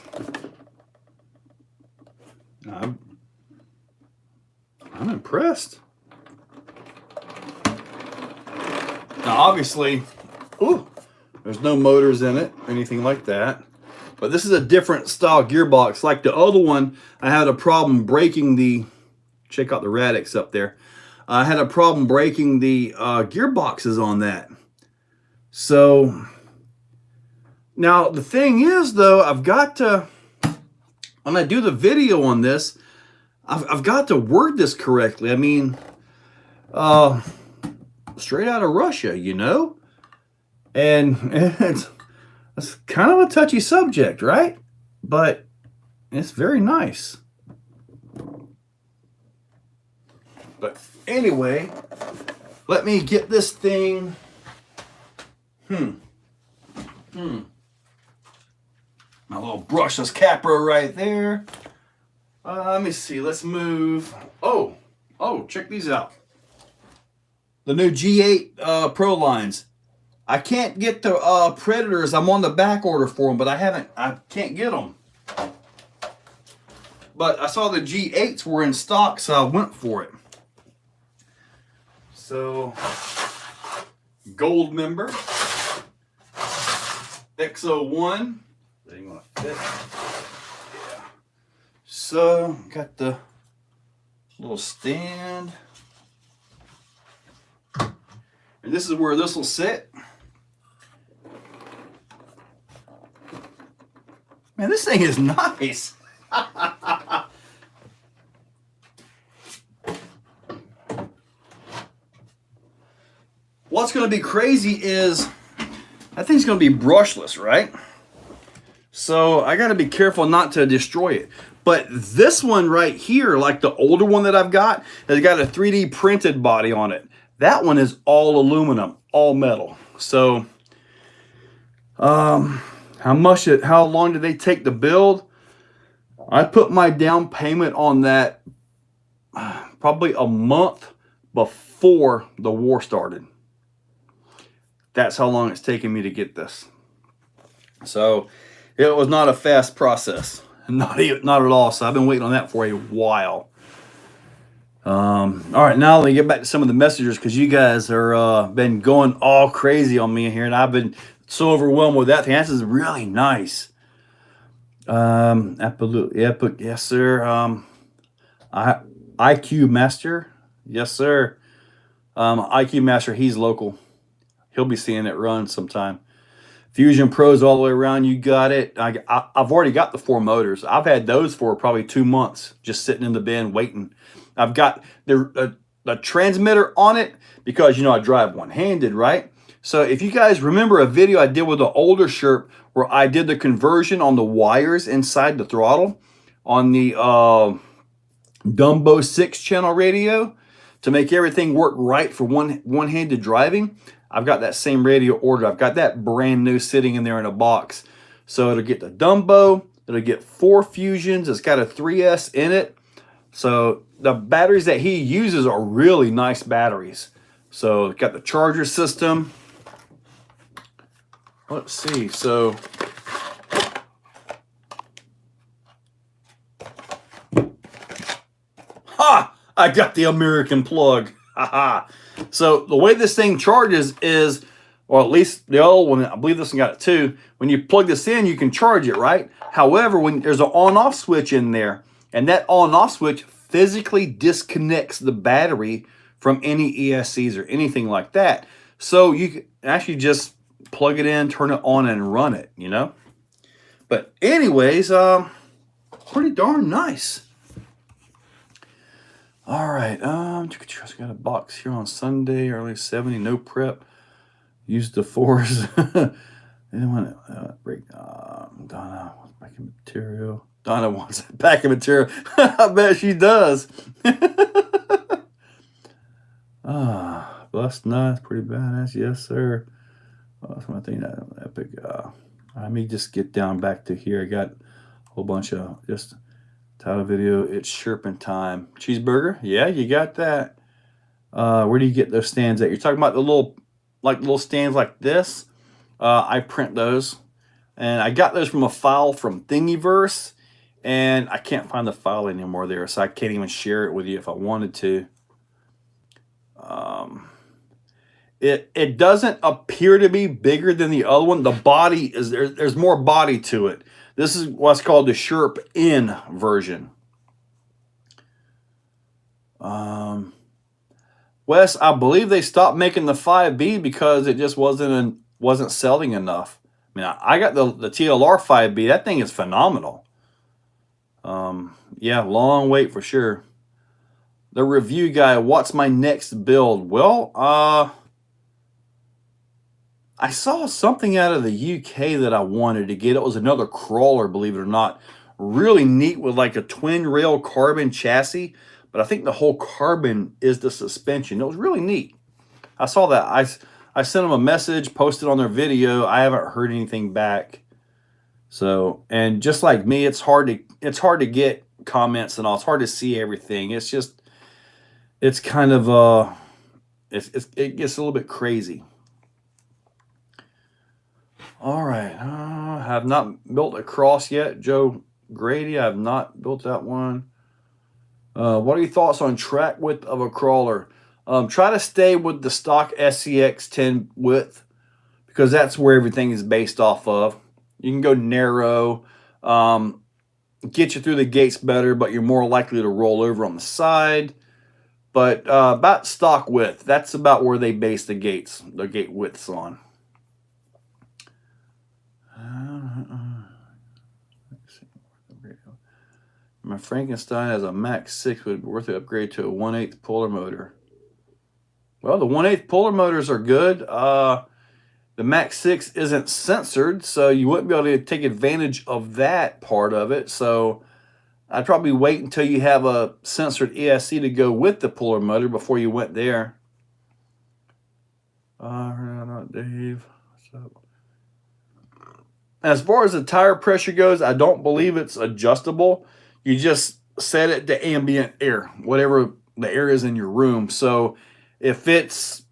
I'm impressed. Now, obviously, there's no motors in it or anything like that. But this is a different style gearbox. Like the other one, I had a problem breaking the... Check out the Radix up there. I had a problem breaking the gearboxes on that. So, now the thing is, though, I've got to... When I do the video on this, I've got to word this correctly. I mean... straight out of Russia, you know? And it's kind of a touchy subject, right? But it's very nice. But anyway, let me get this thing. My little brushless capro right there. Let me see. Let's move. Oh, check these out. The new G8 Pro lines. I can't get the Predators. I'm on the back order for them, but I can't get them. But I saw the G8s were in stock, so I went for it. So, gold member. Exo1. That ain't gonna fit. Yeah. So, got the little stand. And this is where this will sit. Man, this thing is nice. What's going to be crazy is that thing's going to be brushless, right? So I got to be careful not to destroy it. But this one right here, like the older one that I've got, has got a 3D printed body on it. That one is all aluminum, all metal. So, how long did they take to build? I put my down payment on that probably a month before the war started. That's how long it's taken me to get this. So, it was not a fast process. Not at all. So, I've been waiting on that for a while. All right, now let me get back to some of the messengers because you guys are been going all crazy on me here, and I've been so overwhelmed with that thing. This is really nice. Absolutely, yes, sir. IQ Master, yes, sir. IQ Master, he's local. He'll be seeing it run sometime. Fusion Pros all the way around. You got it. I've already got the 4 motors. I've had those for probably 2 months, just sitting in the bin waiting. I've got the transmitter on it because, you know, I drive one-handed, right? So if you guys remember a video I did with the older Sherp where I did the conversion on the wires inside the throttle on the Dumbo 6-channel radio to make everything work right for one-handed driving, I've got that same radio ordered. I've got that brand new sitting in there in a box. So it'll get the Dumbo, it'll get 4 Fusions, it's got a 3S in it. So the batteries that he uses are really nice batteries. So it's got the charger system. Let's see, so ha! I got the American plug. Haha. So the way this thing charges is, or at least the old one, I believe this one got it too. When you plug this in, you can charge it, right? However, when there's an on-off switch in there, and that on-off switch physically disconnects the battery from any ESCs or anything like that. So you can actually just plug it in, turn it on, and run it, you know? But anyways, pretty darn nice. All right, just got a box here on Sunday, early 70, no prep. Used the force. Didn't want to break. Donna wants packing material. Donna wants packing material. I bet she does. Bust nuts, pretty badass. Yes, sir. That's one thing that epic. Let me just get down back to here. I got a whole bunch of just title video. It's Sherpin time. Cheeseburger. Yeah, you got that. Where do you get those stands at? You're talking about the little stands like this. I print those, and I got those from a file from Thingiverse, and I can't find the file anymore there, so I can't even share it with you if I wanted to. It doesn't appear to be bigger than the other one. The body is there's more body to it. This is what's called the Sherp N version. Wes, I believe they stopped making the 5B because it just wasn't selling enough. I mean, I got the TLR 5B. That thing is phenomenal. Yeah, long wait for sure. The review guy, what's my next build? Well, I saw something out of the UK that I wanted to get. It was another crawler, believe it or not. Really neat with like a twin rail carbon chassis. But I think the whole carbon is the suspension. It was really neat. I saw that. I sent them a message, posted on their video. I haven't heard anything back. So, and just like me, it's hard to get comments and all. It's hard to see everything. It's just, it's kind of it gets a little bit crazy. All right, I have not built a cross yet. Joe Grady, I have not built that one. What are your thoughts on track width of a crawler? Try to stay with the stock SCX 10 width because that's where everything is based off of. You can go narrow, get you through the gates better, but you're more likely to roll over on the side. But about stock width, that's about where they base the gate widths on. My Frankenstein has a Max 6, would be worth the upgrade to a 1/8 puller motor. Well, the 1/8 puller motors are good. The Max 6 isn't censored, so you wouldn't be able to take advantage of that part of it. So I'd probably wait until you have a censored ESC to go with the puller motor before you went there. Dave, what's up? As far as the tire pressure goes, I don't believe it's adjustable. You just set it to ambient air, whatever the air is in your room. So if it's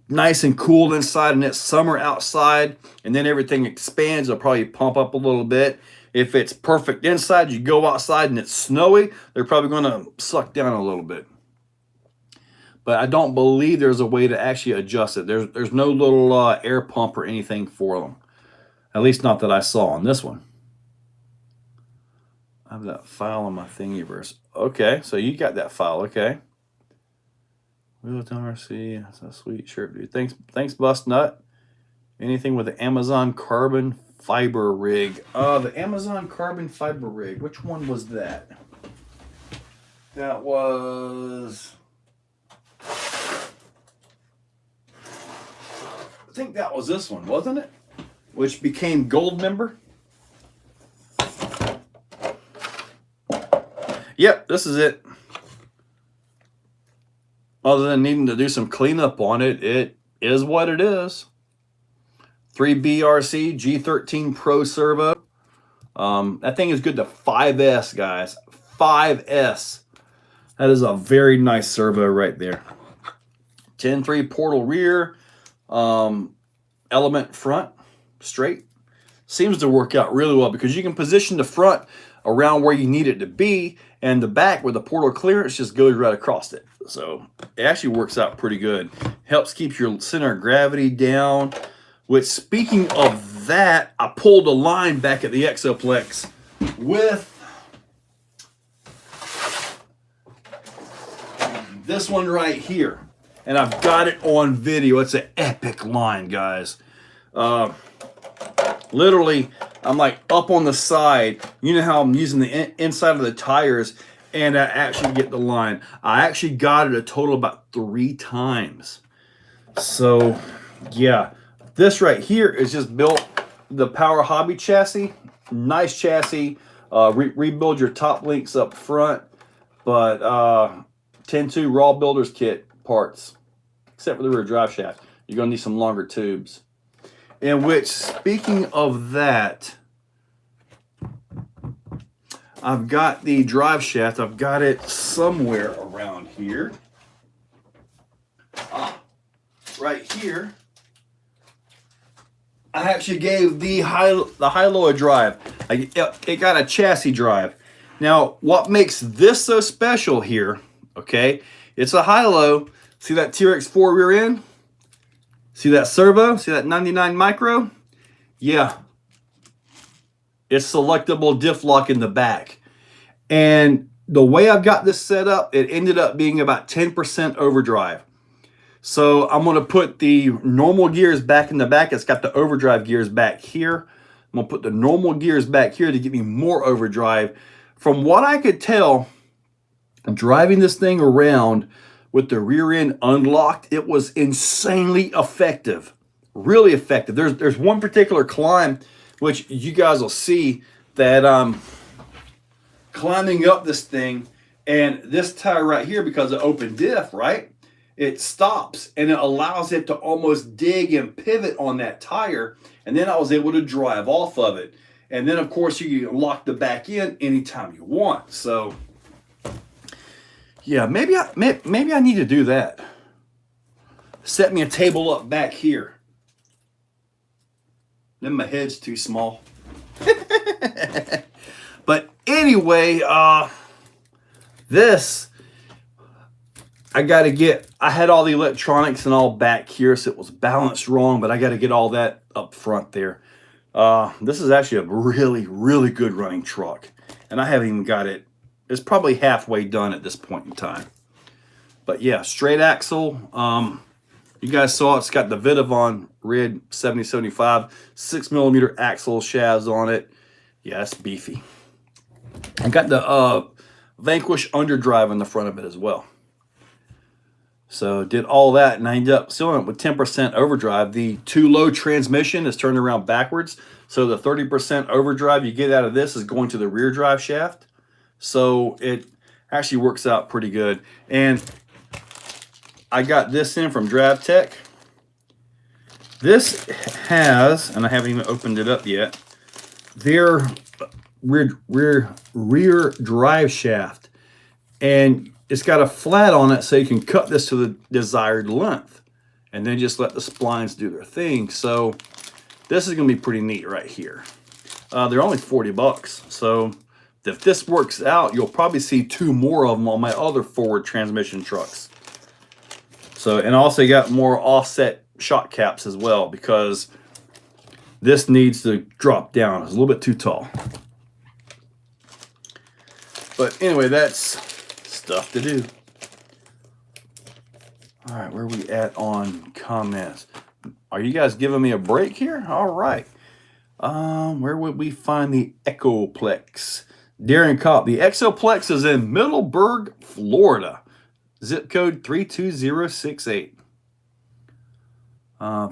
nice and cool inside and it's summer outside and then everything expands, it'll probably pump up a little bit. If it's perfect inside, you go outside and it's snowy, they're probably going to suck down a little bit. But I don't believe there's a way to actually adjust it. There's no little air pump or anything for them. At least not that I saw on this one. I have that file on my Thingiverse. Okay, so you got that file, okay. Wheel RC, that's a sweet shirt, dude. Thanks, Bust Nut. anything with the Amazon carbon fiber rig. The Amazon carbon fiber rig. Which one was that? That was... I think that was this one, wasn't it? Which became gold member. Yep, this is it. Other than needing to do some cleanup on it, it is what it is. 3BRC G13 Pro Servo. That thing is good to 5S, guys. 5S. That is a very nice servo right there. 10.3 portal rear. Element front. Straight. Seems to work out really well because you can position the front around where you need it to be, and the back with the portal clearance just goes right across it. So it actually works out pretty good. Helps keep your center of gravity down. Which, speaking of that, I pulled a line back at the Exoplex with this one right here. And I've got it on video. It's an epic line, guys. Literally, I'm like up on the side. You know how I'm using the inside of the tires, and I actually get the line. I actually got it a total about 3 times. So, yeah. This right here is just built the Power Hobby chassis. Nice chassis. Rebuild your top links up front. But 10.2 raw builder's kit parts. Except for the rear drive shaft. You're going to need some longer tubes. In which, speaking of that, I've got the drive shaft. I've got it somewhere around here. Right here. I actually gave the high-low a drive. It got a chassis drive. Now, what makes this so special here, okay, it's a high-low. See that T-Rex 4 rear end? See that servo? See that 99 micro? Yeah. It's selectable diff lock in the back. And the way I've got this set up, it ended up being about 10% overdrive. So I'm going to put the normal gears back in the back. It's got the overdrive gears back here. I'm going to put the normal gears back here to give me more overdrive. From what I could tell, driving this thing around with the rear end unlocked, it was insanely effective. Really effective. There's one particular climb, which you guys will see, that I'm climbing up this thing, and this tire right here, because of open diff, right? It stops and it allows it to almost dig and pivot on that tire. And then I was able to drive off of it. And then, of course, you can lock the back in anytime you want. So, yeah, maybe I need to do that. Set me a table up back here. Then my head's too small. But anyway, this... I had all the electronics and all back here, so it was balanced wrong, but I got to get all that up front there. This is actually a really, really good running truck. And I haven't even got it. It's probably halfway done at this point in time. But yeah, straight axle. You guys saw it's got the Vitavon Rid 7075, 6mm axle shafts on it. Yeah, it's beefy. I got the Vanquish underdrive on the front of it as well. So did all that, and I ended up sealing it with 10% overdrive. The too low transmission is turned around backwards. So the 30% overdrive you get out of this is going to the rear drive shaft. So it actually works out pretty good. And I got this in from DriveTech. This has, and I haven't even opened it up yet, their rear drive shaft. And it's got a flat on it, so you can cut this to the desired length and then just let the splines do their thing. So this is going to be pretty neat right here. They're only 40 bucks. So if this works out, you'll probably see 2 more of them on my other forward transmission trucks. So, and I also got more offset shock caps as well, because this needs to drop down. It's a little bit too tall. But anyway, that's stuff to do. All right, where are we at on comments? Are you guys giving me a break here? All right. Where would we find the Echoplex? Darren Kopp. The Exoplex is in Middleburg, Florida. Zip code 32068.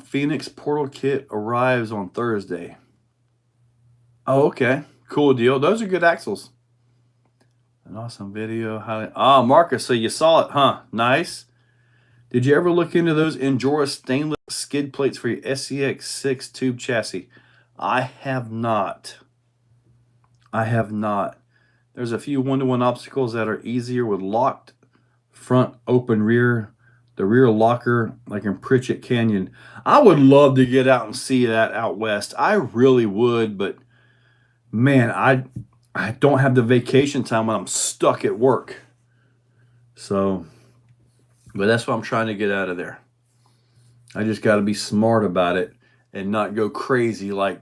Phoenix Portal Kit arrives on Thursday. Oh, okay. Cool deal. Those are good axles. An awesome video. Marcus, so you saw it, huh? Nice. Did you ever look into those Endura stainless skid plates for your SCX6 tube chassis? I have not. There's a few one-to-one obstacles that are easier with locked front open rear. The rear locker, like in Pritchett Canyon. I would love to get out and see that out west. I really would, but man, I don't have the vacation time when I'm stuck at work. So, but that's what I'm trying to get out of there. I just got to be smart about it and not go crazy like,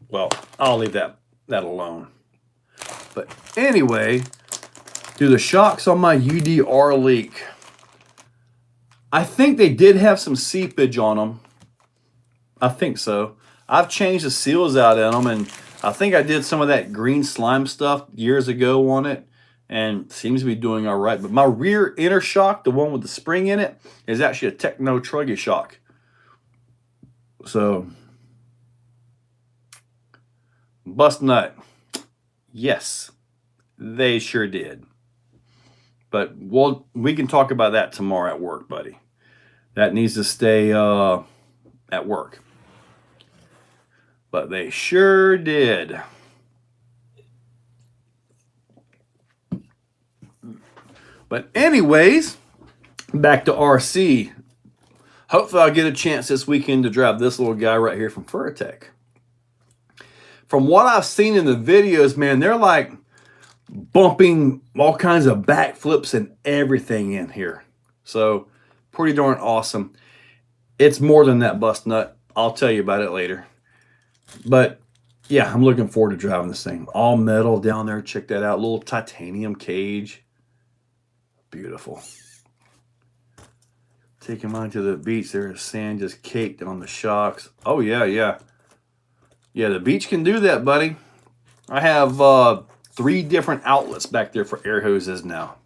well, I'll leave that alone. But anyway, do the shocks on my UDR leak? I think they did have some seepage on them. I think so. I've changed the seals out in them, and I think I did some of that green slime stuff years ago on it, and seems to be doing all right. But my rear inner shock, the one with the spring in it, is actually a Techno Truggy shock. So, bust nut. Yes, they sure did. But we can talk about that tomorrow at work, buddy. That needs to stay at work. But they sure did. But anyways, back to RC. Hopefully I'll get a chance this weekend to drive this little guy right here from Furatech. From what I've seen in the videos, man, they're like bumping all kinds of backflips and everything in here. So pretty darn awesome. It's more than that, bust nut. I'll tell you about it later. But yeah, I'm looking forward to driving this thing. All metal down there. Check that out. Little titanium cage. Beautiful. Taking mine to the beach. There's sand just caked on the shocks. Oh yeah, yeah. Yeah, the beach can do that, buddy. I have 3 different outlets back there for air hoses now.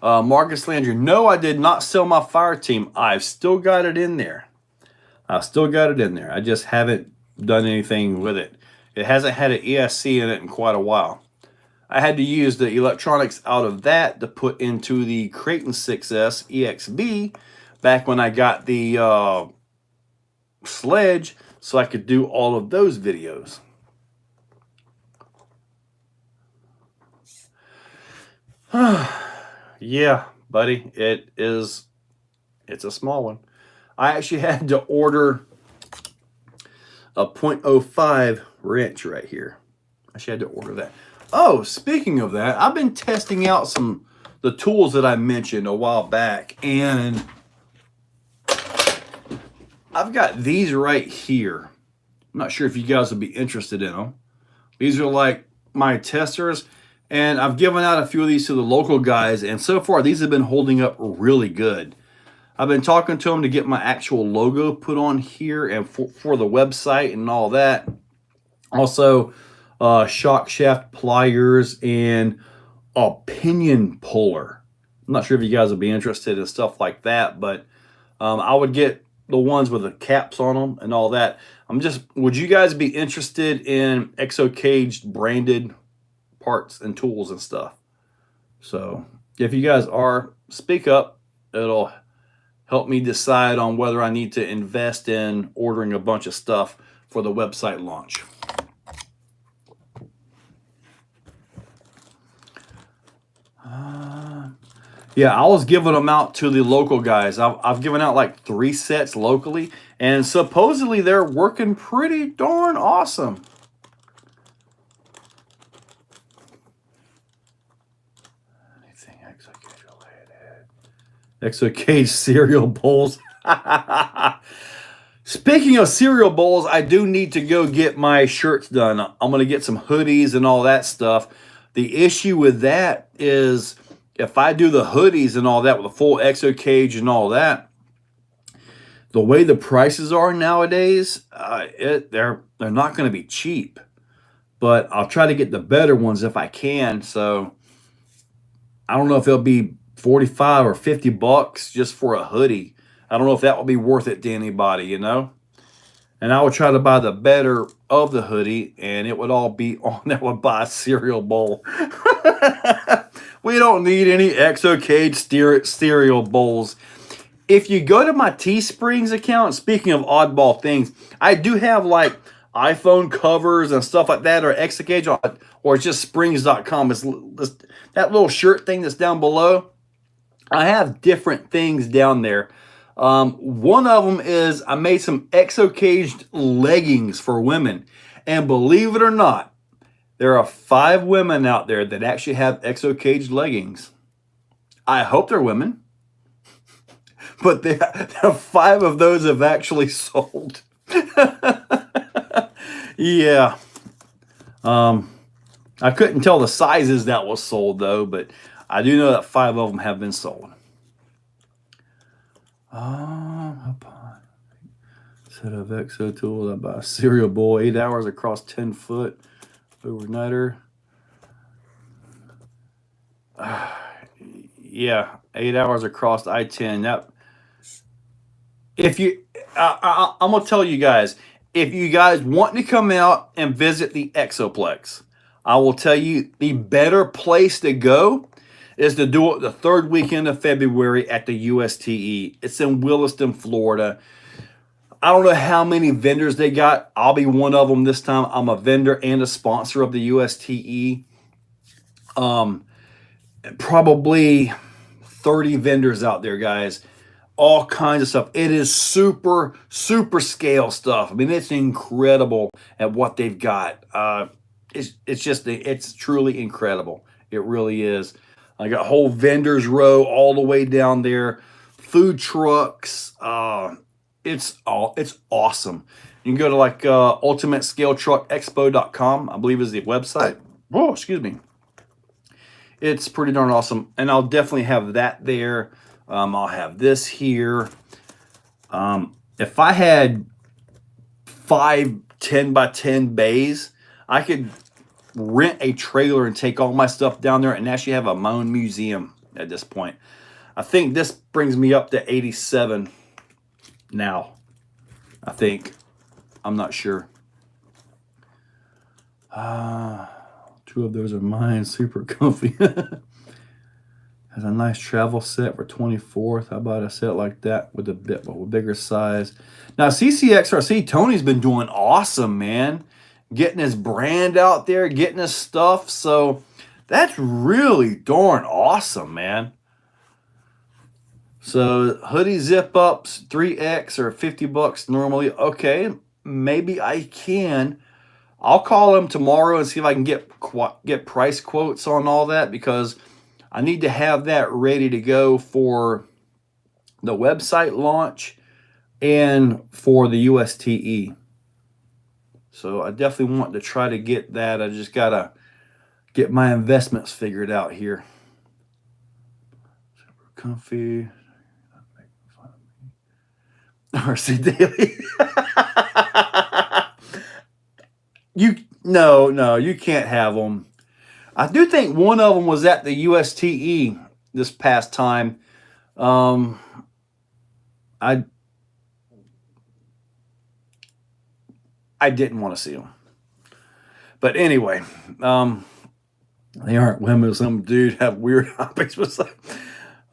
Marcus Landry, no, I did not sell my fire team. I've still got it in there. I just haven't done anything with it. It hasn't had an ESC in it in quite a while. I had to use the electronics out of that to put into the Creighton 6S EXB back when I got the Sledge, so I could do all of those videos. Yeah, buddy, it's a small one. I actually had to order a 0.05 wrench right here. I actually had to order that. Oh, speaking of that, I've been testing out the tools that I mentioned a while back, and I've got these right here. I'm not sure if you guys would be interested in them. These are like my testers, and I've given out a few of these to the local guys, and so far these have been holding up really good. I've been talking to them to get my actual logo put on here and for the website and all that. Also, shock shaft pliers and a pinion puller. I'm not sure if you guys would be interested in stuff like that, but I would get the ones with the caps on them and all that. Would you guys be interested in Exocaged branded parts and tools and stuff? So if you guys are, speak up. It'll help me decide on whether I need to invest in ordering a bunch of stuff for the website launch. Yeah, I was giving them out to the local guys. I've given out like 3 sets locally, and supposedly they're working pretty darn awesome. Anything Exocaged related? Exocaged cereal bowls. Speaking of cereal bowls, I do need to go get my shirts done. I'm going to get some hoodies and all that stuff. The issue with that is if I do the hoodies and all that with a full Exocaged and all that, the way the prices are nowadays, they're not going to be cheap. But I'll try to get the better ones if I can. So I don't know if it'll be 45 or 50 bucks just for a hoodie. I don't know if that will be worth it to anybody, you know? And I would try to buy the better of the hoodie, and it would all be on that would buy a cereal bowl. We don't need any Exocaged cereal bowls. If you go to my Teesprings account, speaking of oddball things, I do have like iPhone covers and stuff like that, or Exocaged, or it's just springs.com. It's that little shirt thing that's down below. I have different things down there. One of them is I made some Exocaged leggings for women. And believe it or not, there are 5 women out there that actually have Exocaged leggings. I hope they're women. But there are 5 of those have actually sold. Yeah. I couldn't tell the sizes that was sold, though, but I do know that 5 of them have been sold. Set of Exo tools. I buy a cereal bowl, 8 hours across 10 foot. Overnighter. Yeah, 8 hours across I-10. That, if you, I'm gonna tell you guys, if you guys want to come out and visit the Exoplex, I will tell you the better place to go is to do it the 3rd weekend of February at the USTE. It's in Williston, Florida. I don't know how many vendors they got. I'll be one of them this time. I'm a vendor and a sponsor of the USTE. Probably 30 vendors out there, guys. All kinds of stuff. It is super, super scale stuff. I mean, it's incredible at what they've got. It's truly incredible. It really is. I got whole vendors row all the way down there. Food trucks. It's awesome. You can go to like ultimatescaletruckexpo.com, I believe is the website. Oh, excuse me. It's pretty darn awesome. And I'll definitely have that there. I'll have this here. If I had 5 10x10 bays, I could rent a trailer and take all my stuff down there and actually have my own museum at this point. I think this brings me up to 87 now. I think. I'm not sure. 2 of those are mine. Super comfy. Has a nice travel set for 24th. How about a set like that with a bigger size? Now, CCXRC, Tony's been doing awesome, man. Getting his brand out there, getting his stuff. So that's really darn awesome, man. So hoodie zip ups, 3X or 50 bucks normally. Okay, maybe I can. I'll call him tomorrow and see if I can get price quotes on all that, because I need to have that ready to go for the website launch and for the USTE. So I definitely want to try to get that. I just got to get my investments figured out here. Super comfy. RC Daily. No, you can't have them. I do think one of them was at the USTE this past time. I didn't want to see them. But anyway, they aren't women. Some dude have weird hobbies.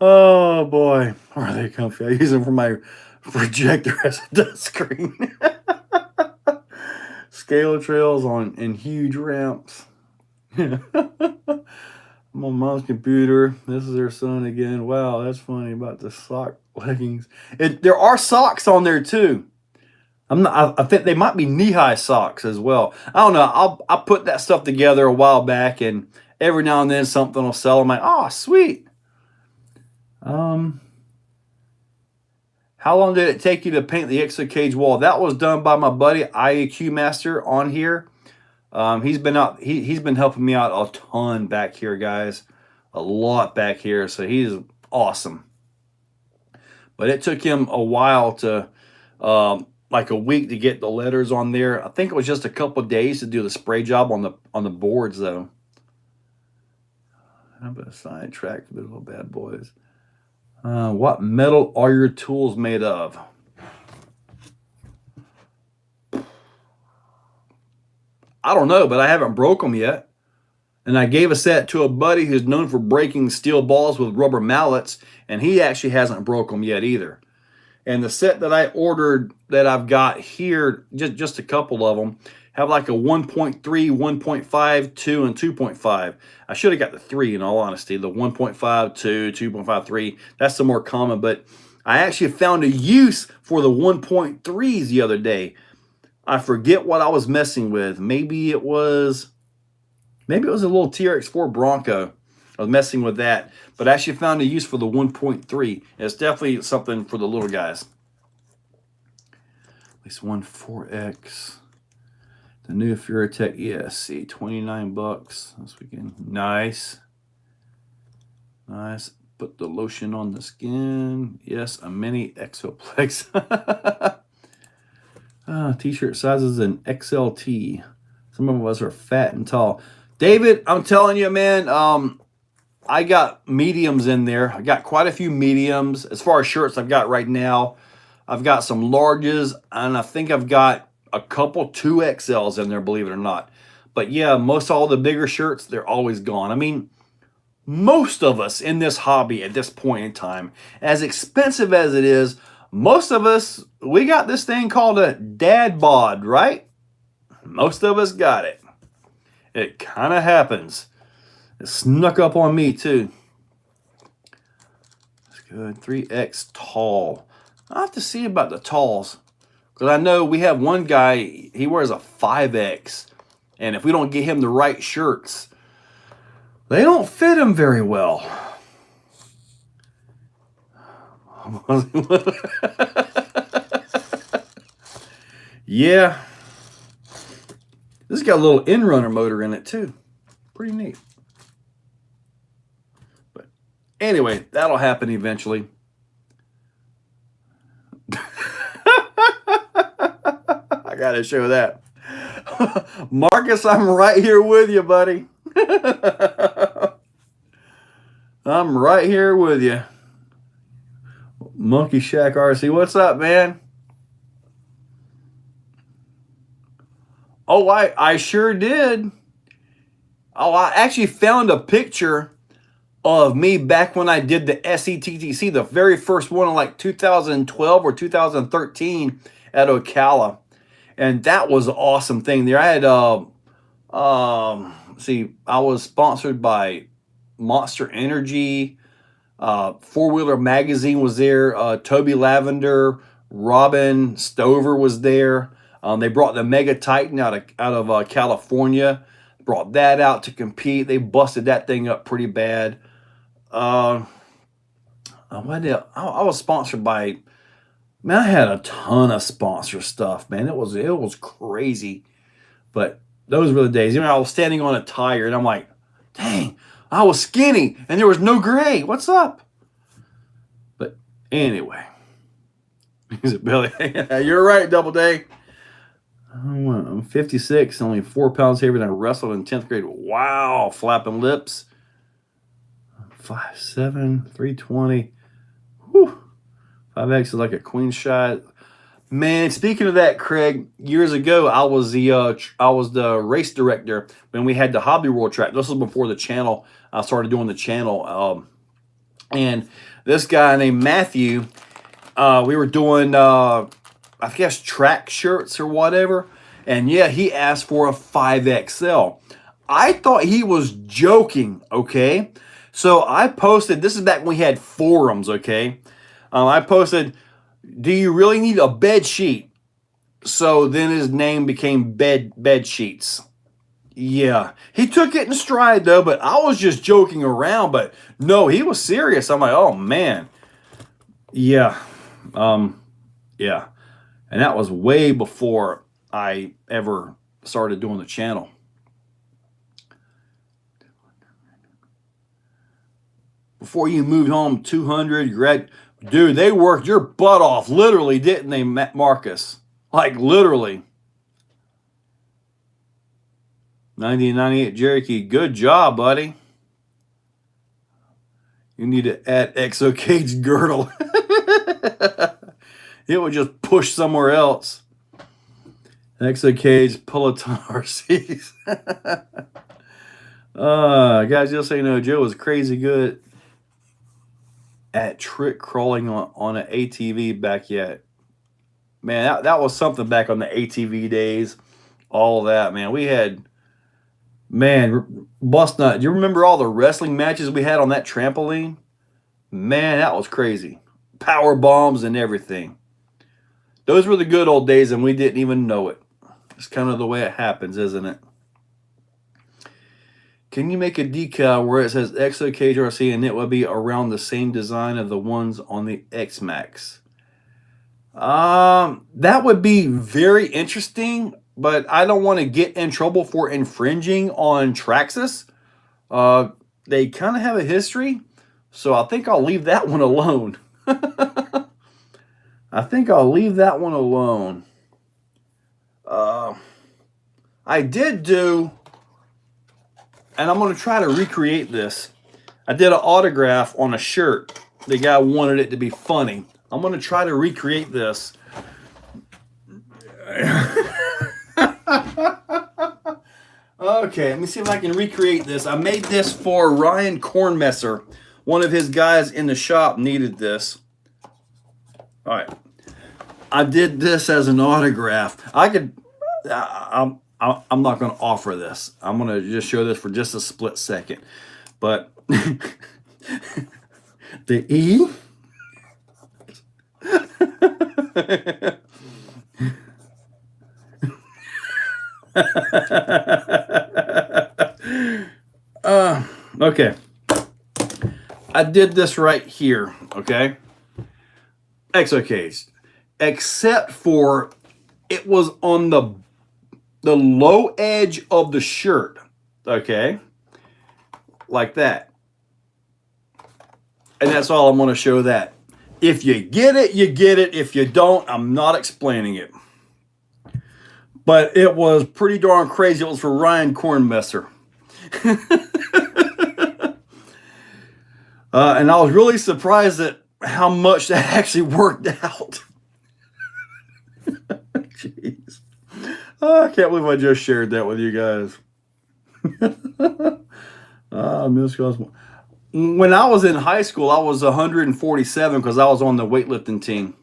Oh boy, are they comfy? I use them for my projector as a touchscreen. Scale trails in huge ramps. I'm on mom's computer. This is her son again. Wow, that's funny about the sock leggings. There are socks on there too. I think they might be knee-high socks as well. I don't know. I put that stuff together a while back, and every now and then something will sell. I'm like, oh, sweet. How long did it take you to paint the Exocaged wall? That was done by my buddy IAQ Master on here. He's been out. He's been helping me out a ton back here, guys. A lot back here. So he's awesome. But it took him a while to like a week to get the letters on there. I think it was just a couple days to do the spray job on the boards though. How about a sidetrack for the little bad boys? What metal are your tools made of? I don't know, but I haven't broke them yet. And I gave a set to a buddy who's known for breaking steel balls with rubber mallets, and he actually hasn't broke them yet either. And the set that I ordered that I've got here, just a couple of them, have like a 1.3, 1.5, 2, and 2.5. I should have got the 3 in all honesty. The 1.5, 2, 2.5, 3. That's the more common, but I actually found a use for the 1.3s the other day. I forget what I was messing with. Maybe it was a little TRX4 Bronco. I was messing with that, but I actually found a use for the 1.3. It's definitely something for the little guys. At least one 4X. The new Furatech ESC, $29 this weekend. Nice. Nice. Put the lotion on the skin. Yes, a mini Exoplex. T-shirt sizes in XLT. Some of us are fat and tall. David, I'm telling you, man, I got mediums in there. I got quite a few mediums. As far as shirts I've got right now, I've got some larges, and I think I've got a couple 2XLs in there, believe it or not. But yeah, most all the bigger shirts, they're always gone. I mean, most of us in this hobby at this point in time, as expensive as it is, most of us, we got this thing called a dad bod, right? Most of us got it. It kind of happens. It snuck up on me too. That's good. 3X tall. I'll have to see about the talls. Because I know we have one guy, he wears a 5X. And if we don't get him the right shirts, they don't fit him very well. Yeah. This has got a little in-runner motor in it too. Pretty neat. But anyway, that'll happen eventually. I gotta show that. Marcus, I'm right here with you, buddy. I'm right here with you. Monkey Shack RC, what's up, man? Oh, I sure did. Oh, I actually found a picture of me back when I did the SETTC, the very first one in like 2012 or 2013 at Ocala. And that was an awesome thing there. I had, I was sponsored by Monster Energy. Four-Wheeler Magazine was there. Toby Lavender, Robin Stover was there. They brought the Mega Titan out of California. Brought that out to compete. They busted that thing up pretty bad. I was sponsored by, man, I had a ton of sponsor stuff, man. It was crazy. But those were the days. I was standing on a tire and I'm like, dang, I was skinny and there was no gray. What's up? But anyway. Is it Billy? You're right, Double Day. I'm 56, only 4 pounds heavier than I wrestled in 10th grade. Wow, flapping lips. 5'7", 320. Whew. 5X is like a queen shot. Man, speaking of that, Craig, years ago I was the race director when we had the Hobby World track. This was before the channel. I started doing the channel, and this guy named Matthew, we were doing I guess track shirts or whatever, and yeah, he asked for a 5XL. I thought he was joking. Okay, so I posted. This is back when we had forums. Okay, I posted, do you really need a bed sheet? So then his name became Bed Sheets. Yeah. He took it in stride though, but I was just joking around, but no, he was serious. I'm like, oh man. Yeah. Yeah. And that was way before I ever started doing the channel. Before you moved home, 200, Dude, they worked your butt off, literally, didn't they, Marcus? Like, literally. 1998 Cherokee, good job, buddy. You need to add Exocaged girdle. It would just push somewhere else. Exocaged Peloton RCs. Guys, just so you know, Joe was crazy good at trick crawling on an ATV back yet. Man, that was something back on the ATV days. All that, man. We had, man, bust nut. Do you remember all the wrestling matches we had on that trampoline? Man, that was crazy. Power bombs and everything. Those were the good old days, and we didn't even know it. It's kind of the way it happens, isn't it? Can you make a decal where it says Exocaged RC and it will be around the same design of the ones on the X-Max? That would be very interesting, but I don't want to get in trouble for infringing on Traxxas. They kind of have a history, so I think I'll leave that one alone. I think I'll leave that one alone. I did do, and I'm going to try to recreate this. I did an autograph on a shirt. The guy wanted it to be funny. I'm going to try to recreate this. Okay, let me see if I can recreate this. I made this for Ryan Kornmesser. One of his guys in the shop needed this. All right. I did this as an autograph. I'm not going to offer this. I'm going to just show this for just a split second. But the E. Okay. I did this right here, okay? Exocaged. Except for it was on the low edge of the shirt, okay? Like that. And that's all I'm going to show that. If you get it, you get it. If you don't, I'm not explaining it. But it was pretty darn crazy. It was for Ryan Kornmesser. And I was really surprised at how much that actually worked out. Jeez. Oh, I can't believe I just shared that with you guys. When I was in high school, I was 147 because I was on the weightlifting team.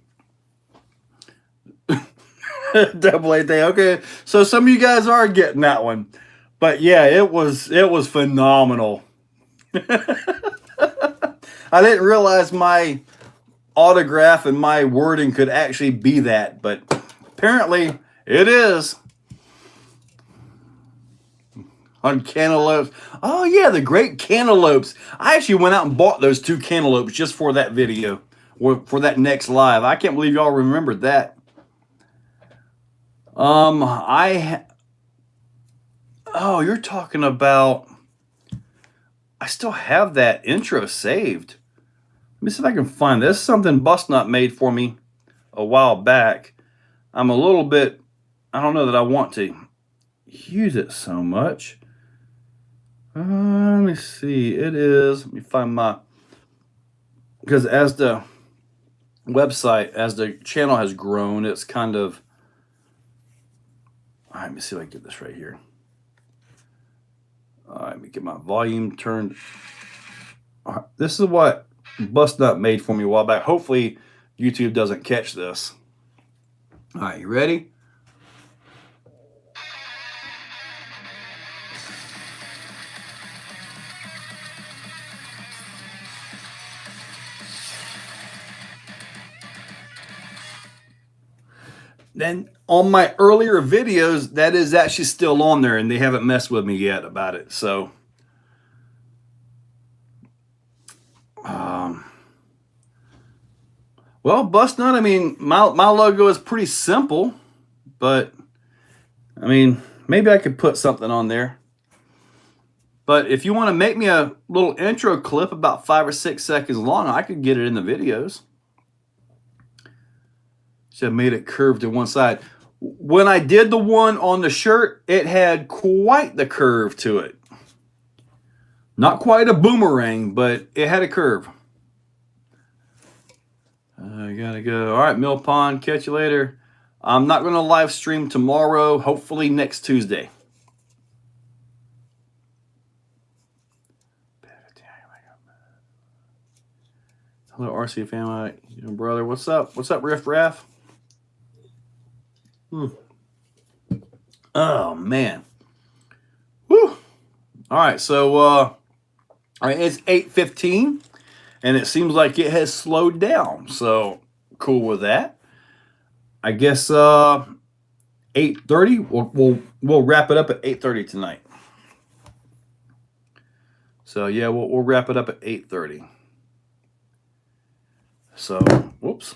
Double A thing. Okay, so some of you guys are getting that one, but yeah, it was phenomenal. I didn't realize my autograph and my wording could actually be that, but apparently it is. On cantaloupes. Oh yeah, the great cantaloupes. I actually went out and bought those 2 cantaloupes just for that video, or for that next live. I can't believe y'all remembered that. Oh, you're talking about, I still have that intro saved. Let me see if I can find this. Something Bustnut made for me a while back. I'm a little bit, I don't know that I want to use it so much. Let me see. It is, let me find my, because as the website, as the channel has grown, it's kind of, all right, let me see if I can get this right here. All right, let me get my volume turned. All right, this is what Bustnut made for me a while back. Hopefully YouTube doesn't catch this. All right, you ready? Then on my earlier videos, that is actually still on there, and they haven't messed with me yet about it. So, well, Bustnut, I mean, my logo is pretty simple, but I mean, maybe I could put something on there. But if you want to make me a little intro clip about 5 or 6 seconds long, I could get it in the videos. Just made it curve to one side. When I did the one on the shirt, it had quite the curve to it. Not quite a boomerang, but it had a curve. I gotta go. All right, Mill Pond, catch you later. I'm not going to live stream tomorrow, hopefully next Tuesday. Hello, RC family. Brother, what's up? What's up, Riff Raff? Oh, man. Whew. All right, so all right, it's 8:15, and it seems like it has slowed down. So cool with that. I guess 8:30. We'll wrap it up at 8:30 tonight. So yeah, we'll wrap it up at 8:30. So whoops.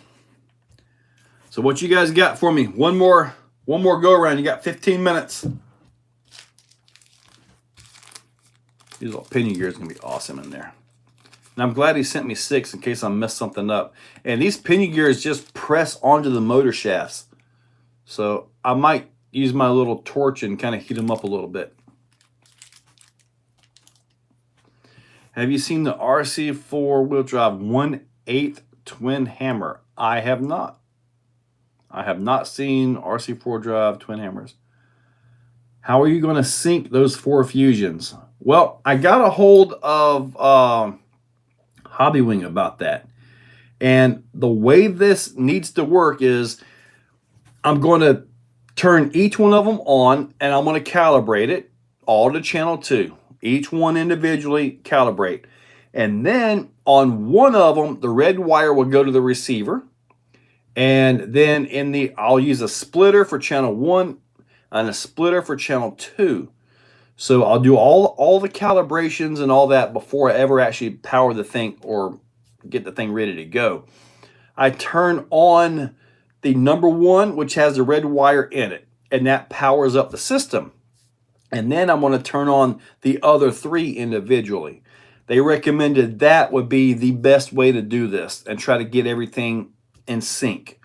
So what you guys got for me? One more go around. You got 15 minutes. These little pinion gears are gonna be awesome in there. And I'm glad he sent me 6 in case I messed something up. And these pinion gears just press onto the motor shafts. So I might use my little torch and kind of heat them up a little bit. Have you seen the RC 4-wheel drive 1/8 twin hammer? I have not. I have not seen RC 4 drive twin hammers. How are you going to sync those 4 fusions? Well, I got a hold of Hobbywing about that. And the way this needs to work is I'm going to turn each one of them on, and I'm going to calibrate it all to channel 2. Each one individually calibrate. And then on one of them, the red wire will go to the receiver. And then I'll use a splitter for channel 1 and a splitter for channel 2. So I'll do all the calibrations and all that before I ever actually power the thing or get the thing ready to go. I turn on the number 1, which has the red wire in it, and that powers up the system. And then I'm going to turn on the other 3 individually. They recommended that would be the best way to do this and try to get everything in sync.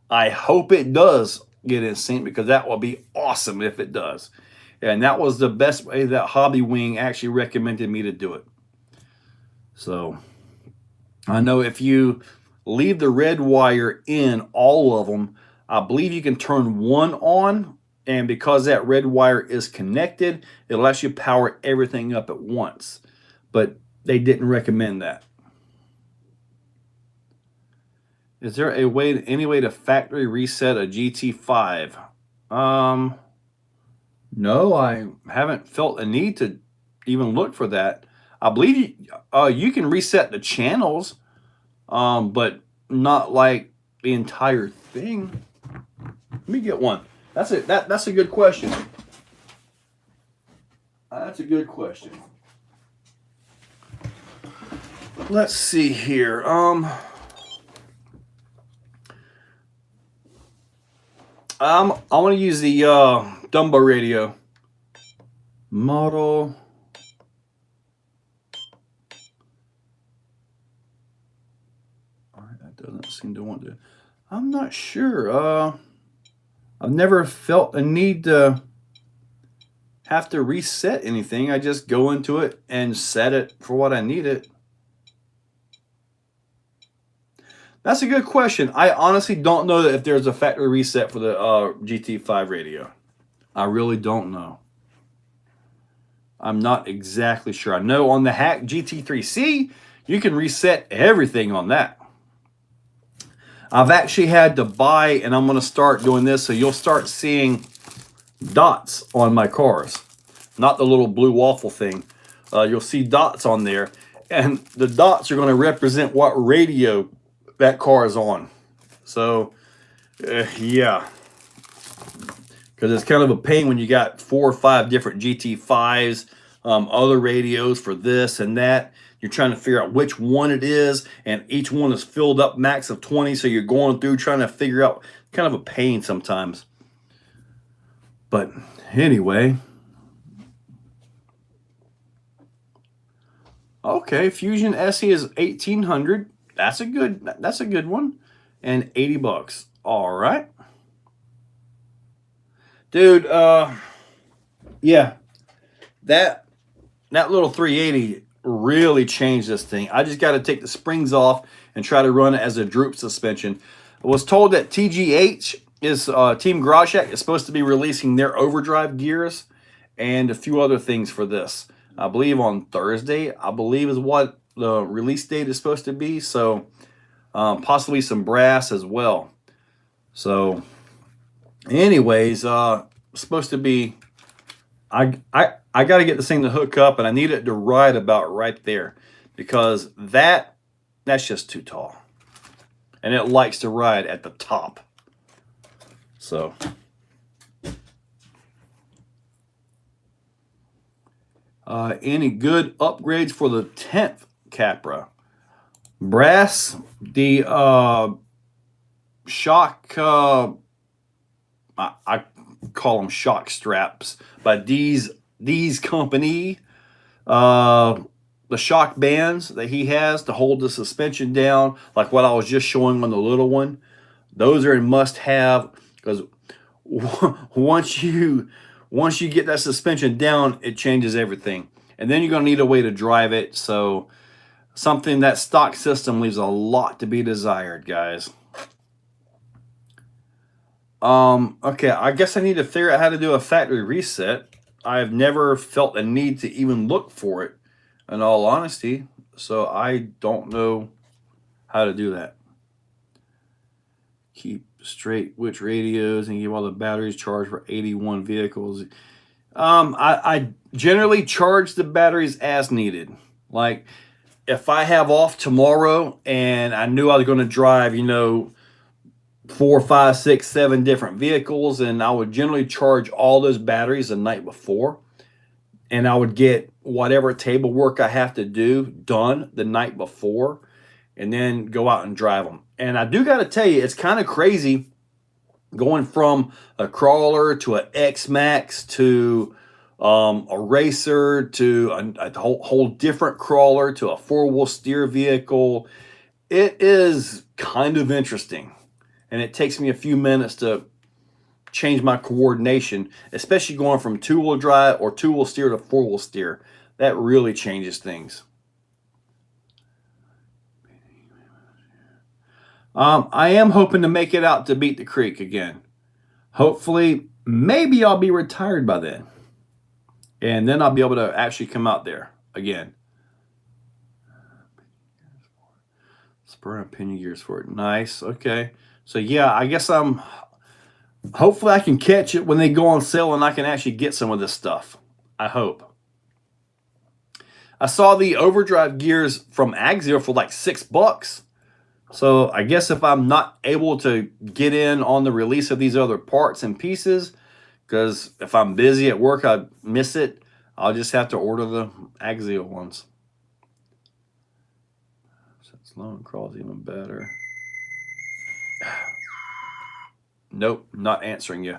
I hope it does get in sync, because that will be awesome if it does. And that was the best way that Hobbywing actually recommended me to do it. So I know if you leave the red wire in all of them, I believe you can turn one on, and because that red wire is connected, it'll actually power everything up at once. But they didn't recommend that. Is there any way to factory reset a GT5? No, I haven't felt a need to even look for that. I believe you can reset the channels, but not like the entire thing. Let me get one. That's it. That's a good question. That's a good question. Let's see here. I want to use the Dumbo radio model. All right, that doesn't seem to want to. I'm not sure. I've never felt a need to have to reset anything. I just go into it and set it for what I need it. That's a good question. I honestly don't know if there's a factory reset for the GT5 radio. I really don't know. I'm not exactly sure. I know on the Hack GT3C, you can reset everything on that. I've actually had to buy, and I'm going to start doing this, so you'll start seeing dots on my cars. Not the little blue waffle thing. You'll see dots on there, and the dots are going to represent what radio that car is on. So, yeah. Because it's kind of a pain when you got 4 or 5 different GT5s, other radios for this and that. You're trying to figure out which one it is, and each one is filled up max of 20, so you're going through trying to figure out. Kind of a pain sometimes. But anyway. Okay, Fusion SE is $1,800. That's a good one. And $80. All right. Dude, yeah, that little 380 really changed this thing. I just got to take the springs off and try to run it as a droop suspension. I was told that TGH is Team Garage Shack is supposed to be releasing their overdrive gears and a few other things for this. I believe on Thursday, I believe is what the release date is supposed to be. So possibly some brass as well. So anyways, supposed to be, I got to get this thing to hook up, and I need it to ride about right there, because that's just too tall, and it likes to ride at the top. So any good upgrades for the 10th Capra? Brass, the shock, I call them shock straps, but these company, the shock bands that he has to hold the suspension down, like what I was just showing on the little one, those are a must have, because once you get that suspension down, it changes everything. And then you're going to need a way to drive it. So something, that stock system leaves a lot to be desired, guys. Okay, I guess I need to figure out how to do a factory reset. I've never felt a need to even look for it, in all honesty. So I don't know how to do that. Keep straight which radios and keep all the batteries charged for 81 vehicles. I generally charge the batteries as needed. Like if I have off tomorrow and I knew I was going to drive, 4, 5, 6, 7 different vehicles, and I would generally charge all those batteries the night before, and I would get whatever table work I have to do done the night before, and then go out and drive them. And I do got to tell you, it's kind of crazy going from a crawler to an X-Max to a racer to a whole different crawler to a 4-wheel steer vehicle. It is kind of interesting. And it takes me a few minutes to change my coordination, especially going from 2-wheel drive or 2-wheel steer to 4-wheel steer. That really changes things. I am hoping to make it out to Beat the Creek again. Hopefully, maybe I'll be retired by then. And then I'll be able to actually come out there again. Spur and pinion gears for it. Nice. Okay. So yeah, I guess hopefully I can catch it when they go on sale and I can actually get some of this stuff. I hope. I saw the overdrive gears from Exo for like $6. So I guess if I'm not able to get in on the release of these other parts and pieces, because if I'm busy at work, I miss it, I'll just have to order the Exo ones. Slow and crawls even better. Nope, not answering you.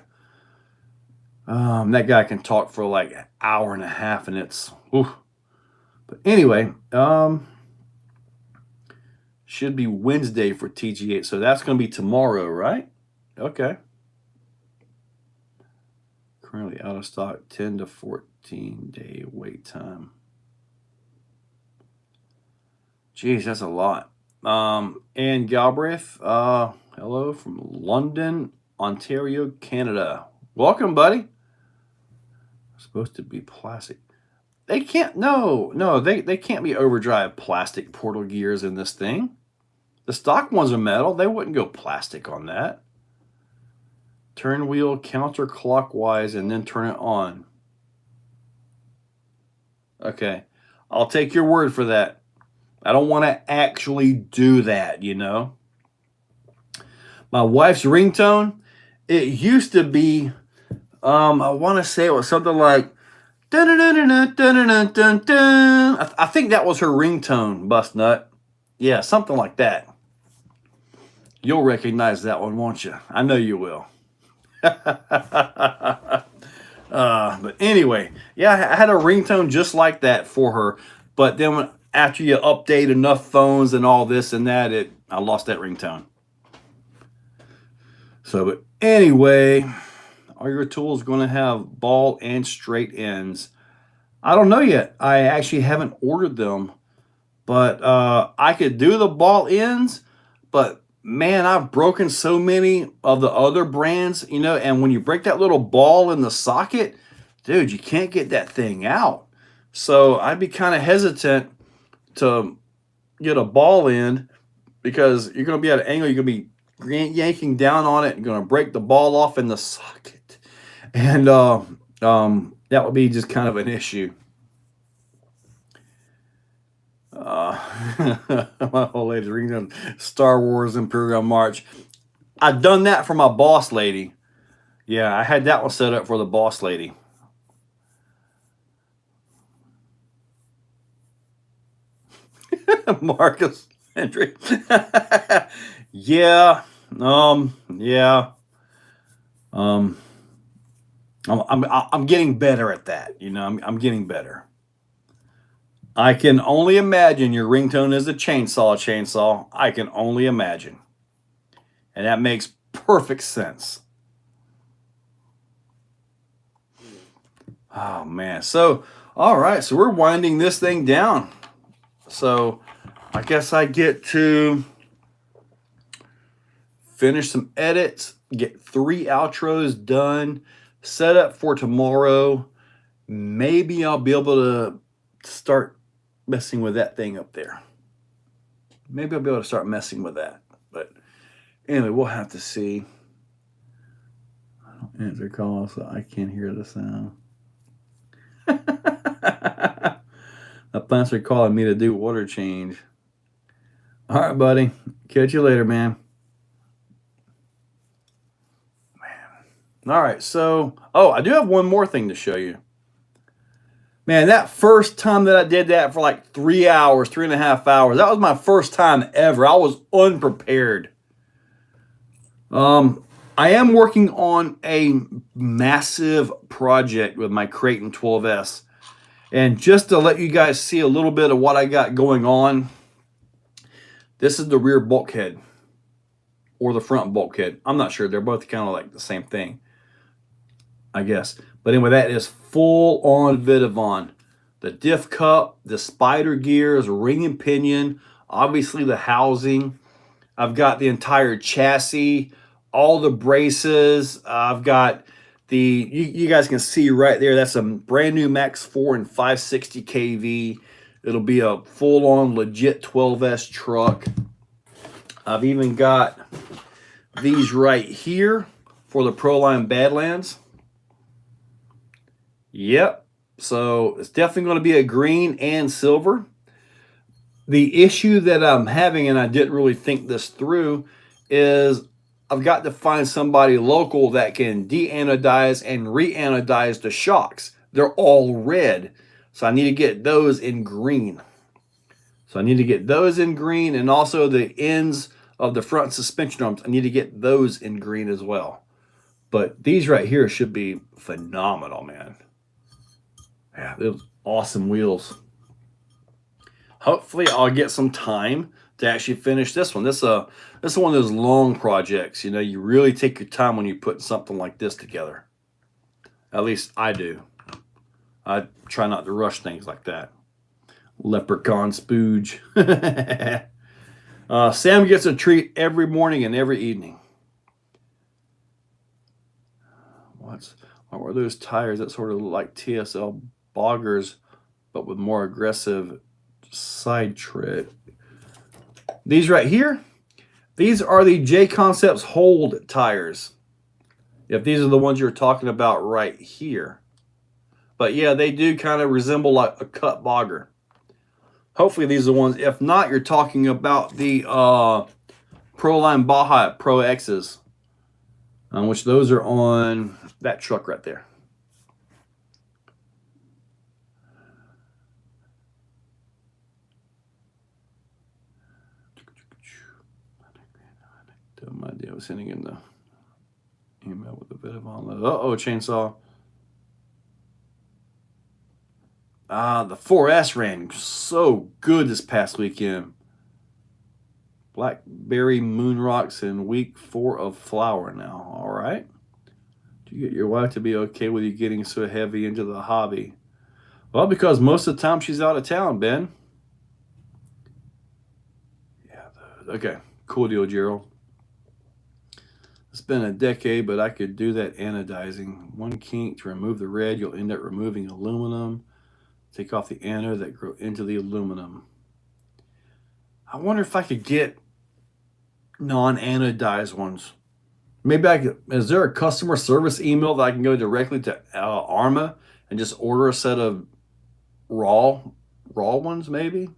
That guy can talk for like an hour and a half, and it's oof. But anyway, should be Wednesday for TG8, so that's going to be tomorrow, right? Okay. Currently out of stock, 10 to 14 day wait time. Jeez, that's a lot. And Galbraith, hello from London, Ontario, Canada. Welcome, buddy. Supposed to be plastic. They can't, no, they can't be overdrive plastic portal gears in this thing. The stock ones are metal. They wouldn't go plastic on that. Turn wheel counterclockwise and then turn it on. Okay, I'll take your word for that. I don't want to actually do that, My wife's ringtone, it used to be, I want to say it was something like, dun, dun, dun, dun, dun, dun, dun, dun. I think that was her ringtone, Bust Nut. Yeah, something like that. You'll recognize that one, won't you? I know you will. But anyway, yeah, I had a ringtone just like that for her. But then after you update enough phones and all this and that, I lost that ringtone. So, but anyway, are your tools going to have ball and straight ends? I don't know yet. I actually haven't ordered them, but I could do the ball ends, but man, I've broken so many of the other brands, you know, and when you break that little ball in the socket, dude, you can't get that thing out. So I'd be kind of hesitant to get a ball end because you're going to be at an angle, you're going to be yanking down on it and going to break the ball off in the socket. And that would be just kind of an issue. My old lady's reading Star Wars Imperial March. I've done that for my boss lady. Yeah, I had that one set up for the boss lady. Marcus Hendrick. Yeah. Yeah. I'm getting better at that. You know, I'm getting better. I can only imagine your ringtone is a chainsaw. I can only imagine. And that makes perfect sense. Oh, man. So, all right. So we're winding this thing down. So I guess I get to finish some edits, get 3 outros done, set up for tomorrow. Maybe I'll be able to start messing with that thing up there. Maybe I'll be able to start messing with that. But anyway, we'll have to see. I don't answer calls, so I can't hear the sound. The plants are calling me to do water change. All right, buddy. Catch you later, man. All right, so, I do have one more thing to show you. Man, that first time that I did that for like 3 hours, 3.5 hours, that was my first time ever. I was unprepared. I am working on a massive project with my Creighton 12S. And just to let you guys see a little bit of what I got going on, this is the rear bulkhead or the front bulkhead. I'm not sure. They're both kind of like the same thing, I guess. But anyway, that is full on Vidavon. The diff cup, the spider gears, ring and pinion, obviously the housing. I've got the entire chassis, all the braces. I've got you guys can see right there, that's a brand new Max 4 and 560 kV. It'll be a full-on legit 12S truck. I've even got these right here for the Proline Badlands. Yep. So it's definitely going to be a green and silver. The issue that I'm having, and I didn't really think this through, is I've got to find somebody local that can de-anodize and re-anodize the shocks. They're all red. So I need to get those in green. And also the ends of the front suspension arms, I need to get those in green as well. But these right here should be phenomenal, man. Yeah, those awesome wheels. Hopefully I'll get some time to actually finish this one. This is one of those long projects. You know, you really take your time when you put something like this together. At least I do. I try not to rush things like that. Leprechaun spooge. Sam gets a treat every morning and every evening. What were those tires that sort of look like TSL boggers, but with more aggressive side tread? These right here, these are the J Concepts Hold tires. If these are the ones you're talking about right here. But yeah, they do kind of resemble like a cut bogger. Hopefully these are the ones. If not, you're talking about the Proline Baja Pro X's, which those are on that truck right there. My idea was sending in the email with a bit of on. Uh-oh, chainsaw. The 4S ran so good this past weekend. Blackberry Moon Rocks in week 4 of flower now. All right. Do you get your wife to be okay with you getting so heavy into the hobby? Well, because most of the time she's out of town, Ben. Yeah. Okay. Cool deal, Gerald. It's been a decade, but I could do that anodizing. One kink to remove the red, you'll end up removing aluminum. Take off the anode that grow into the aluminum. I wonder if I could get non-anodized ones. Maybe I could. Is there a customer service email that I can go directly to Arma and just order a set of raw ones? Maybe.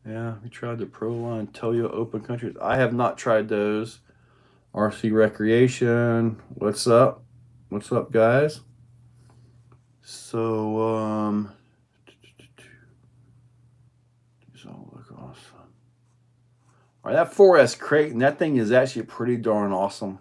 Yeah, we tried the Proline Toyo Open Countries. I have not tried those. RC Recreation. What's up? What's up, guys? So, these all look awesome. All right, that 4S Creighton, that thing is actually pretty darn awesome.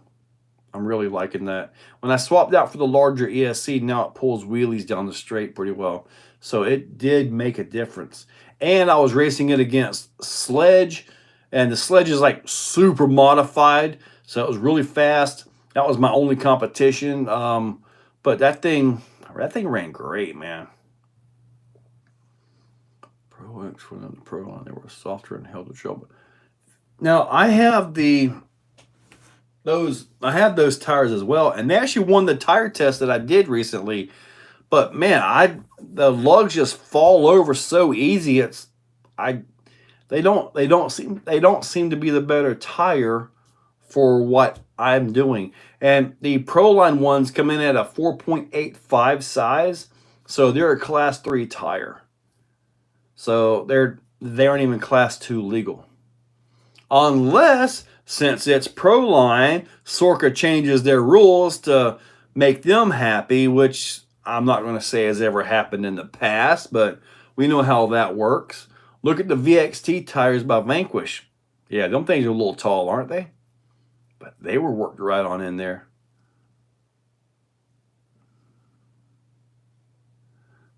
I'm really liking that. When I swapped out for the larger ESC, now it pulls wheelies down the straight pretty well. So it did make a difference. And I was racing it against Sledge, and the Sledge is like super modified, so it was really fast. That was my only competition. But that thing ran great, man. Pro X went on the Pro line. They were softer and held the shoulder. Now I have those tires as well, and they actually won the tire test that I did recently. But man, the lugs just fall over so easy. They don't seem to be the better tire for what I'm doing. And the Proline ones come in at a 4.85 size, so they're a class 3 tire. So they aren't even class 2 legal. Unless, since it's Proline, Sorka changes their rules to make them happy, which I'm not going to say has ever happened in the past, but we know how that works. Look at the VXT tires by Vanquish. Yeah, them things are a little tall, aren't they? But they were worked right on in there.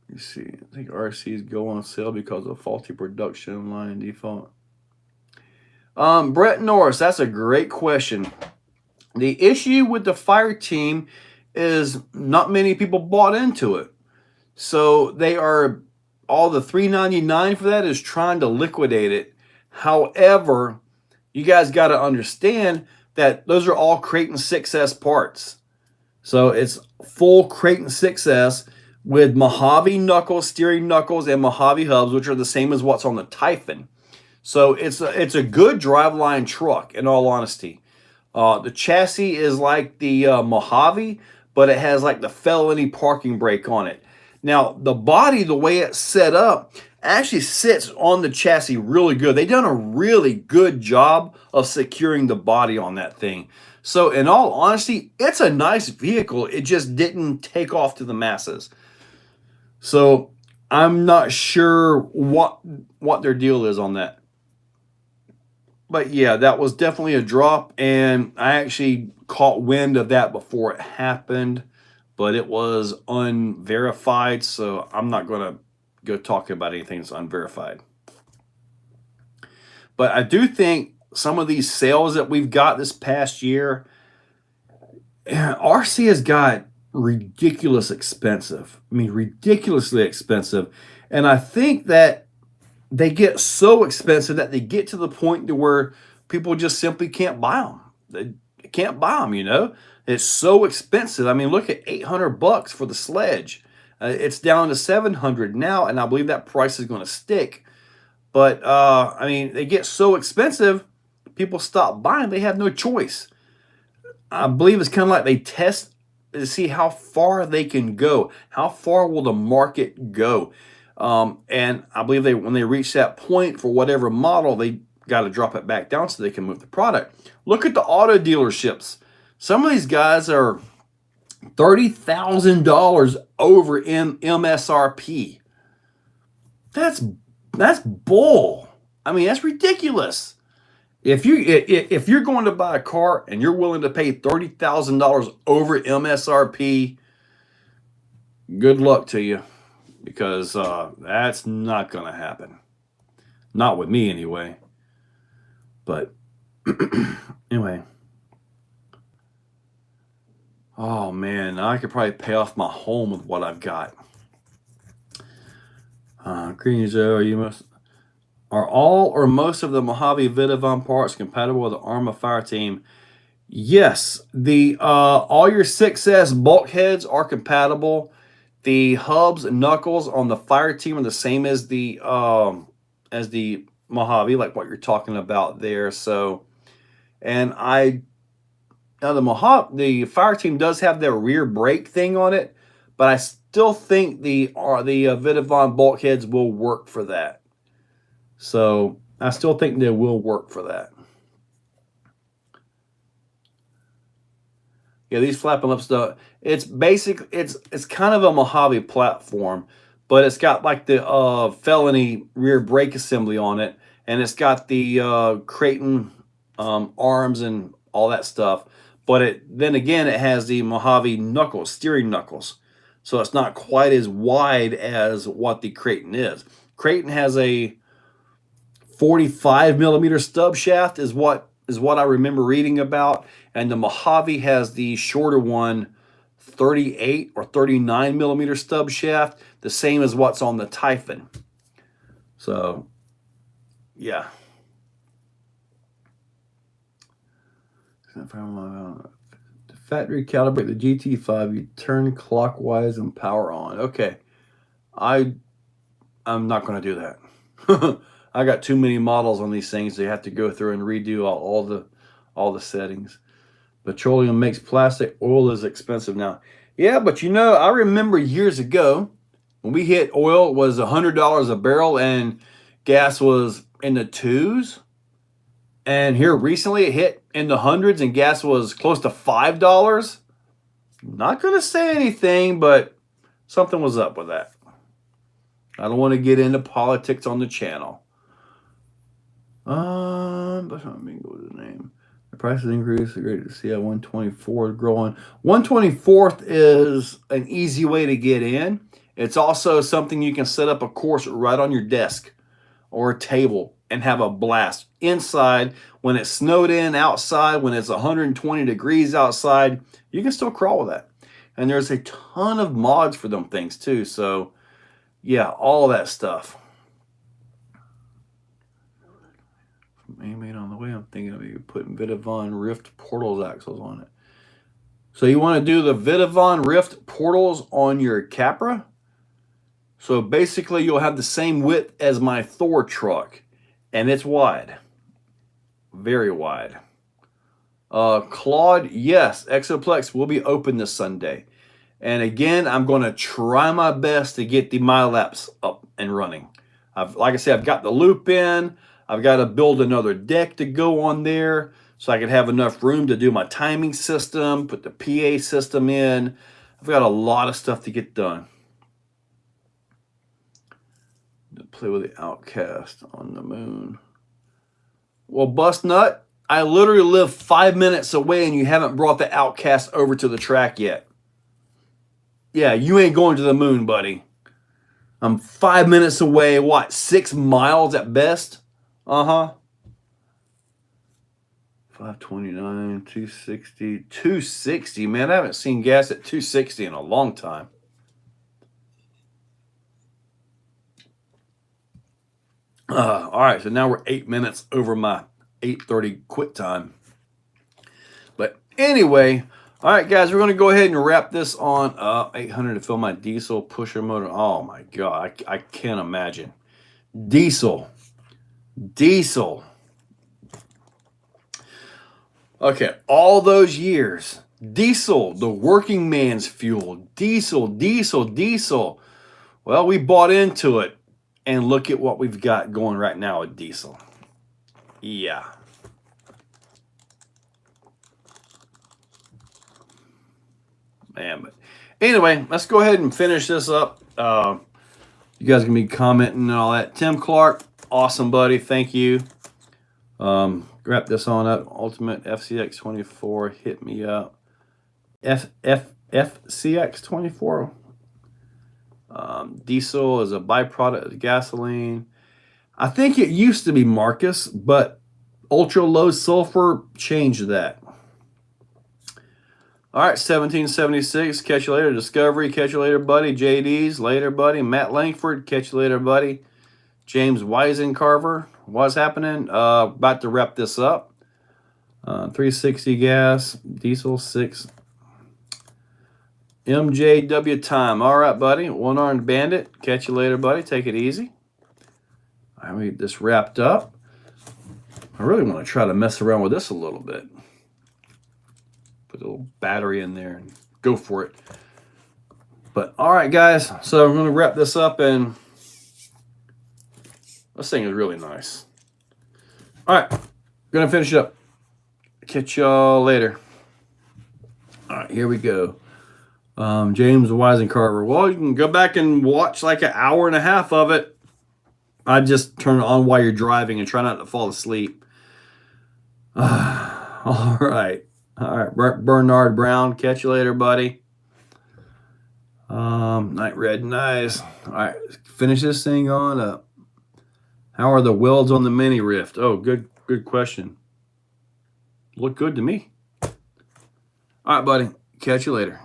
You see, I think RCs go on sale because of faulty production line default. Brett Norris, that's a great question. The issue with the Fire Team is not many people bought into it. So they are, all the $3.99 for that is trying to liquidate it. However, you guys got to understand that those are all Creighton 6S parts. So it's full Creighton 6S with Mojave knuckles, steering knuckles, and Mojave hubs, which are the same as what's on the Typhon. So it's a good driveline truck, in all honesty. The chassis is like the Mojave, but it has like the felony parking brake on it. Now, the body, the way it's set up, actually sits on the chassis really good. They've done a really good job of securing the body on that thing. So, in all honesty, it's a nice vehicle. It just didn't take off to the masses. So, I'm not sure what their deal is on that. But yeah, that was definitely a drop, and I actually caught wind of that before it happened, but it was unverified, so I'm not going to go talking about anything that's unverified. But I do think some of these sales that we've got this past year, RC has got ridiculous expensive. I mean, ridiculously expensive. And I think that they get so expensive that they get to the point to where people just simply can't buy them. They can't buy them, you know. It's so expensive. I mean, look at $800 for the Sledge. It's down to $700 now, and I believe that price is going to stick. But, I mean, they get so expensive, people stop buying. They have no choice. I believe it's kind of like they test to see how far they can go. How far will the market go? And I believe when they reach that point for whatever model, they got to drop it back down so they can move the product. Look at the auto dealerships. Some of these guys are $30,000 over MSRP. That's bull. I mean, that's ridiculous. If you're going to buy a car and you're willing to pay $30,000 over MSRP, good luck to you, because that's not going to happen. Not with me anyway. But anyway. Oh man, I could probably pay off my home with what I've got. Greetings, are all or most of the Mojave Vidavon parts compatible with the Arma Fire Team? Yes, the all your 6S bulkheads are compatible. The hubs and knuckles on the Fire Team are the same as the Mojave, like what you're talking about there. So, and now the Fire Team does have their rear brake thing on it, but I still think the Vidavon bulkheads will work for that. So I still think they will work for that. Yeah, these flapping lip stuff. It's basic. It's kind of a Mojave platform, but it's got like the felony rear brake assembly on it, and it's got the Creighton arms and all that stuff. But then again, it has the Mojave knuckles, steering knuckles, so it's not quite as wide as what the Creighton is. Creighton has a 45 millimeter stub shaft, is what I remember reading about, and the Mojave has the shorter one, 38 or 39 millimeter stub shaft, the same as what's on the Typhon. So, yeah. To factory calibrate the GT5, you turn clockwise and power on. Okay, I'm not going to do that. I got too many models on these things. They have to go through and redo all the settings. Petroleum makes plastic. Oil is expensive now. Yeah, but you know, I remember years ago when we hit oil, it was $100 a barrel and gas was in the twos. And here recently it hit in the hundreds and gas was close to $5. Not going to say anything, but something was up with that. I don't want to get into politics on the channel. But let me go with the name. The prices increase. Great to see. 124 growing. 124th is an easy way to get in. It's also something you can set up a course right on your desk or a table and have a blast inside. When it's snowed in outside, when it's 120 degrees outside, you can still crawl with that. And there's a ton of mods for them things too. So yeah, all that stuff. Made on the way. I'm thinking of you putting Vidavon Rift portals axles on it. So you want to do the Vidavon Rift portals on your Capra? So basically you'll have the same width as my Thor truck, and it's wide, very wide. Claude, yes, Exoplex will be open this Sunday. And again, I'm going to try my best to get the MyLapse up and running. Like I said, I've got the loop in. I've got to build another deck to go on there so I can have enough room to do my timing system, put the PA system in. I've got a lot of stuff to get done. To play with the Outcast on the moon. Well, bust nut, I literally live 5 minutes away and you haven't brought the Outcast over to the track yet. Yeah, you ain't going to the moon, buddy. I'm 5 minutes away, what, 6 miles at best? 529, 260, 260. Man, I haven't seen gas at 260 in a long time. All right, so now we're 8 minutes over my 8:30 quit time. But anyway, all right, guys, we're going to go ahead and wrap this on 800 to fill my diesel pusher motor. Oh, my God, I can't imagine. Diesel. Okay, all those years. Diesel, the working man's fuel. Diesel. Well, we bought into it, and look at what we've got going right now with diesel. Yeah. Man, but anyway, let's go ahead and finish this up. You guys can be commenting and all that. Tim Clark, awesome, buddy. Thank you. Wrap this on up. Ultimate FCX24, hit me up. FCX24. Diesel is a byproduct of gasoline. I think it used to be Marcus, but ultra low sulfur changed that. All right, 1776. Catch you later. Discovery. Catch you later, buddy. JD's. Later, buddy. Matt Langford. Catch you later, buddy. James Weisencarver. What's happening? About to wrap this up. 360 gas. Diesel 6. MJW time. All right, buddy. One-armed bandit. Catch you later, buddy. Take it easy. All right, we get this wrapped up. I really want to try to mess around with this a little bit. Put a little battery in there and go for it. But all right, guys. So I'm going to wrap this up, and this thing is really nice. All right, going to finish it up. Catch y'all later. All right, here we go. James Weisencarver. Well, you can go back and watch like an hour and a half of it. I just turn it on while you're driving and try not to fall asleep. All right. All right. Bernard Brown. Catch you later, buddy. Night Red. Nice. All right. Finish this thing on up. How are the welds on the mini rift? Oh, good question. Look good to me. All right, buddy. Catch you later.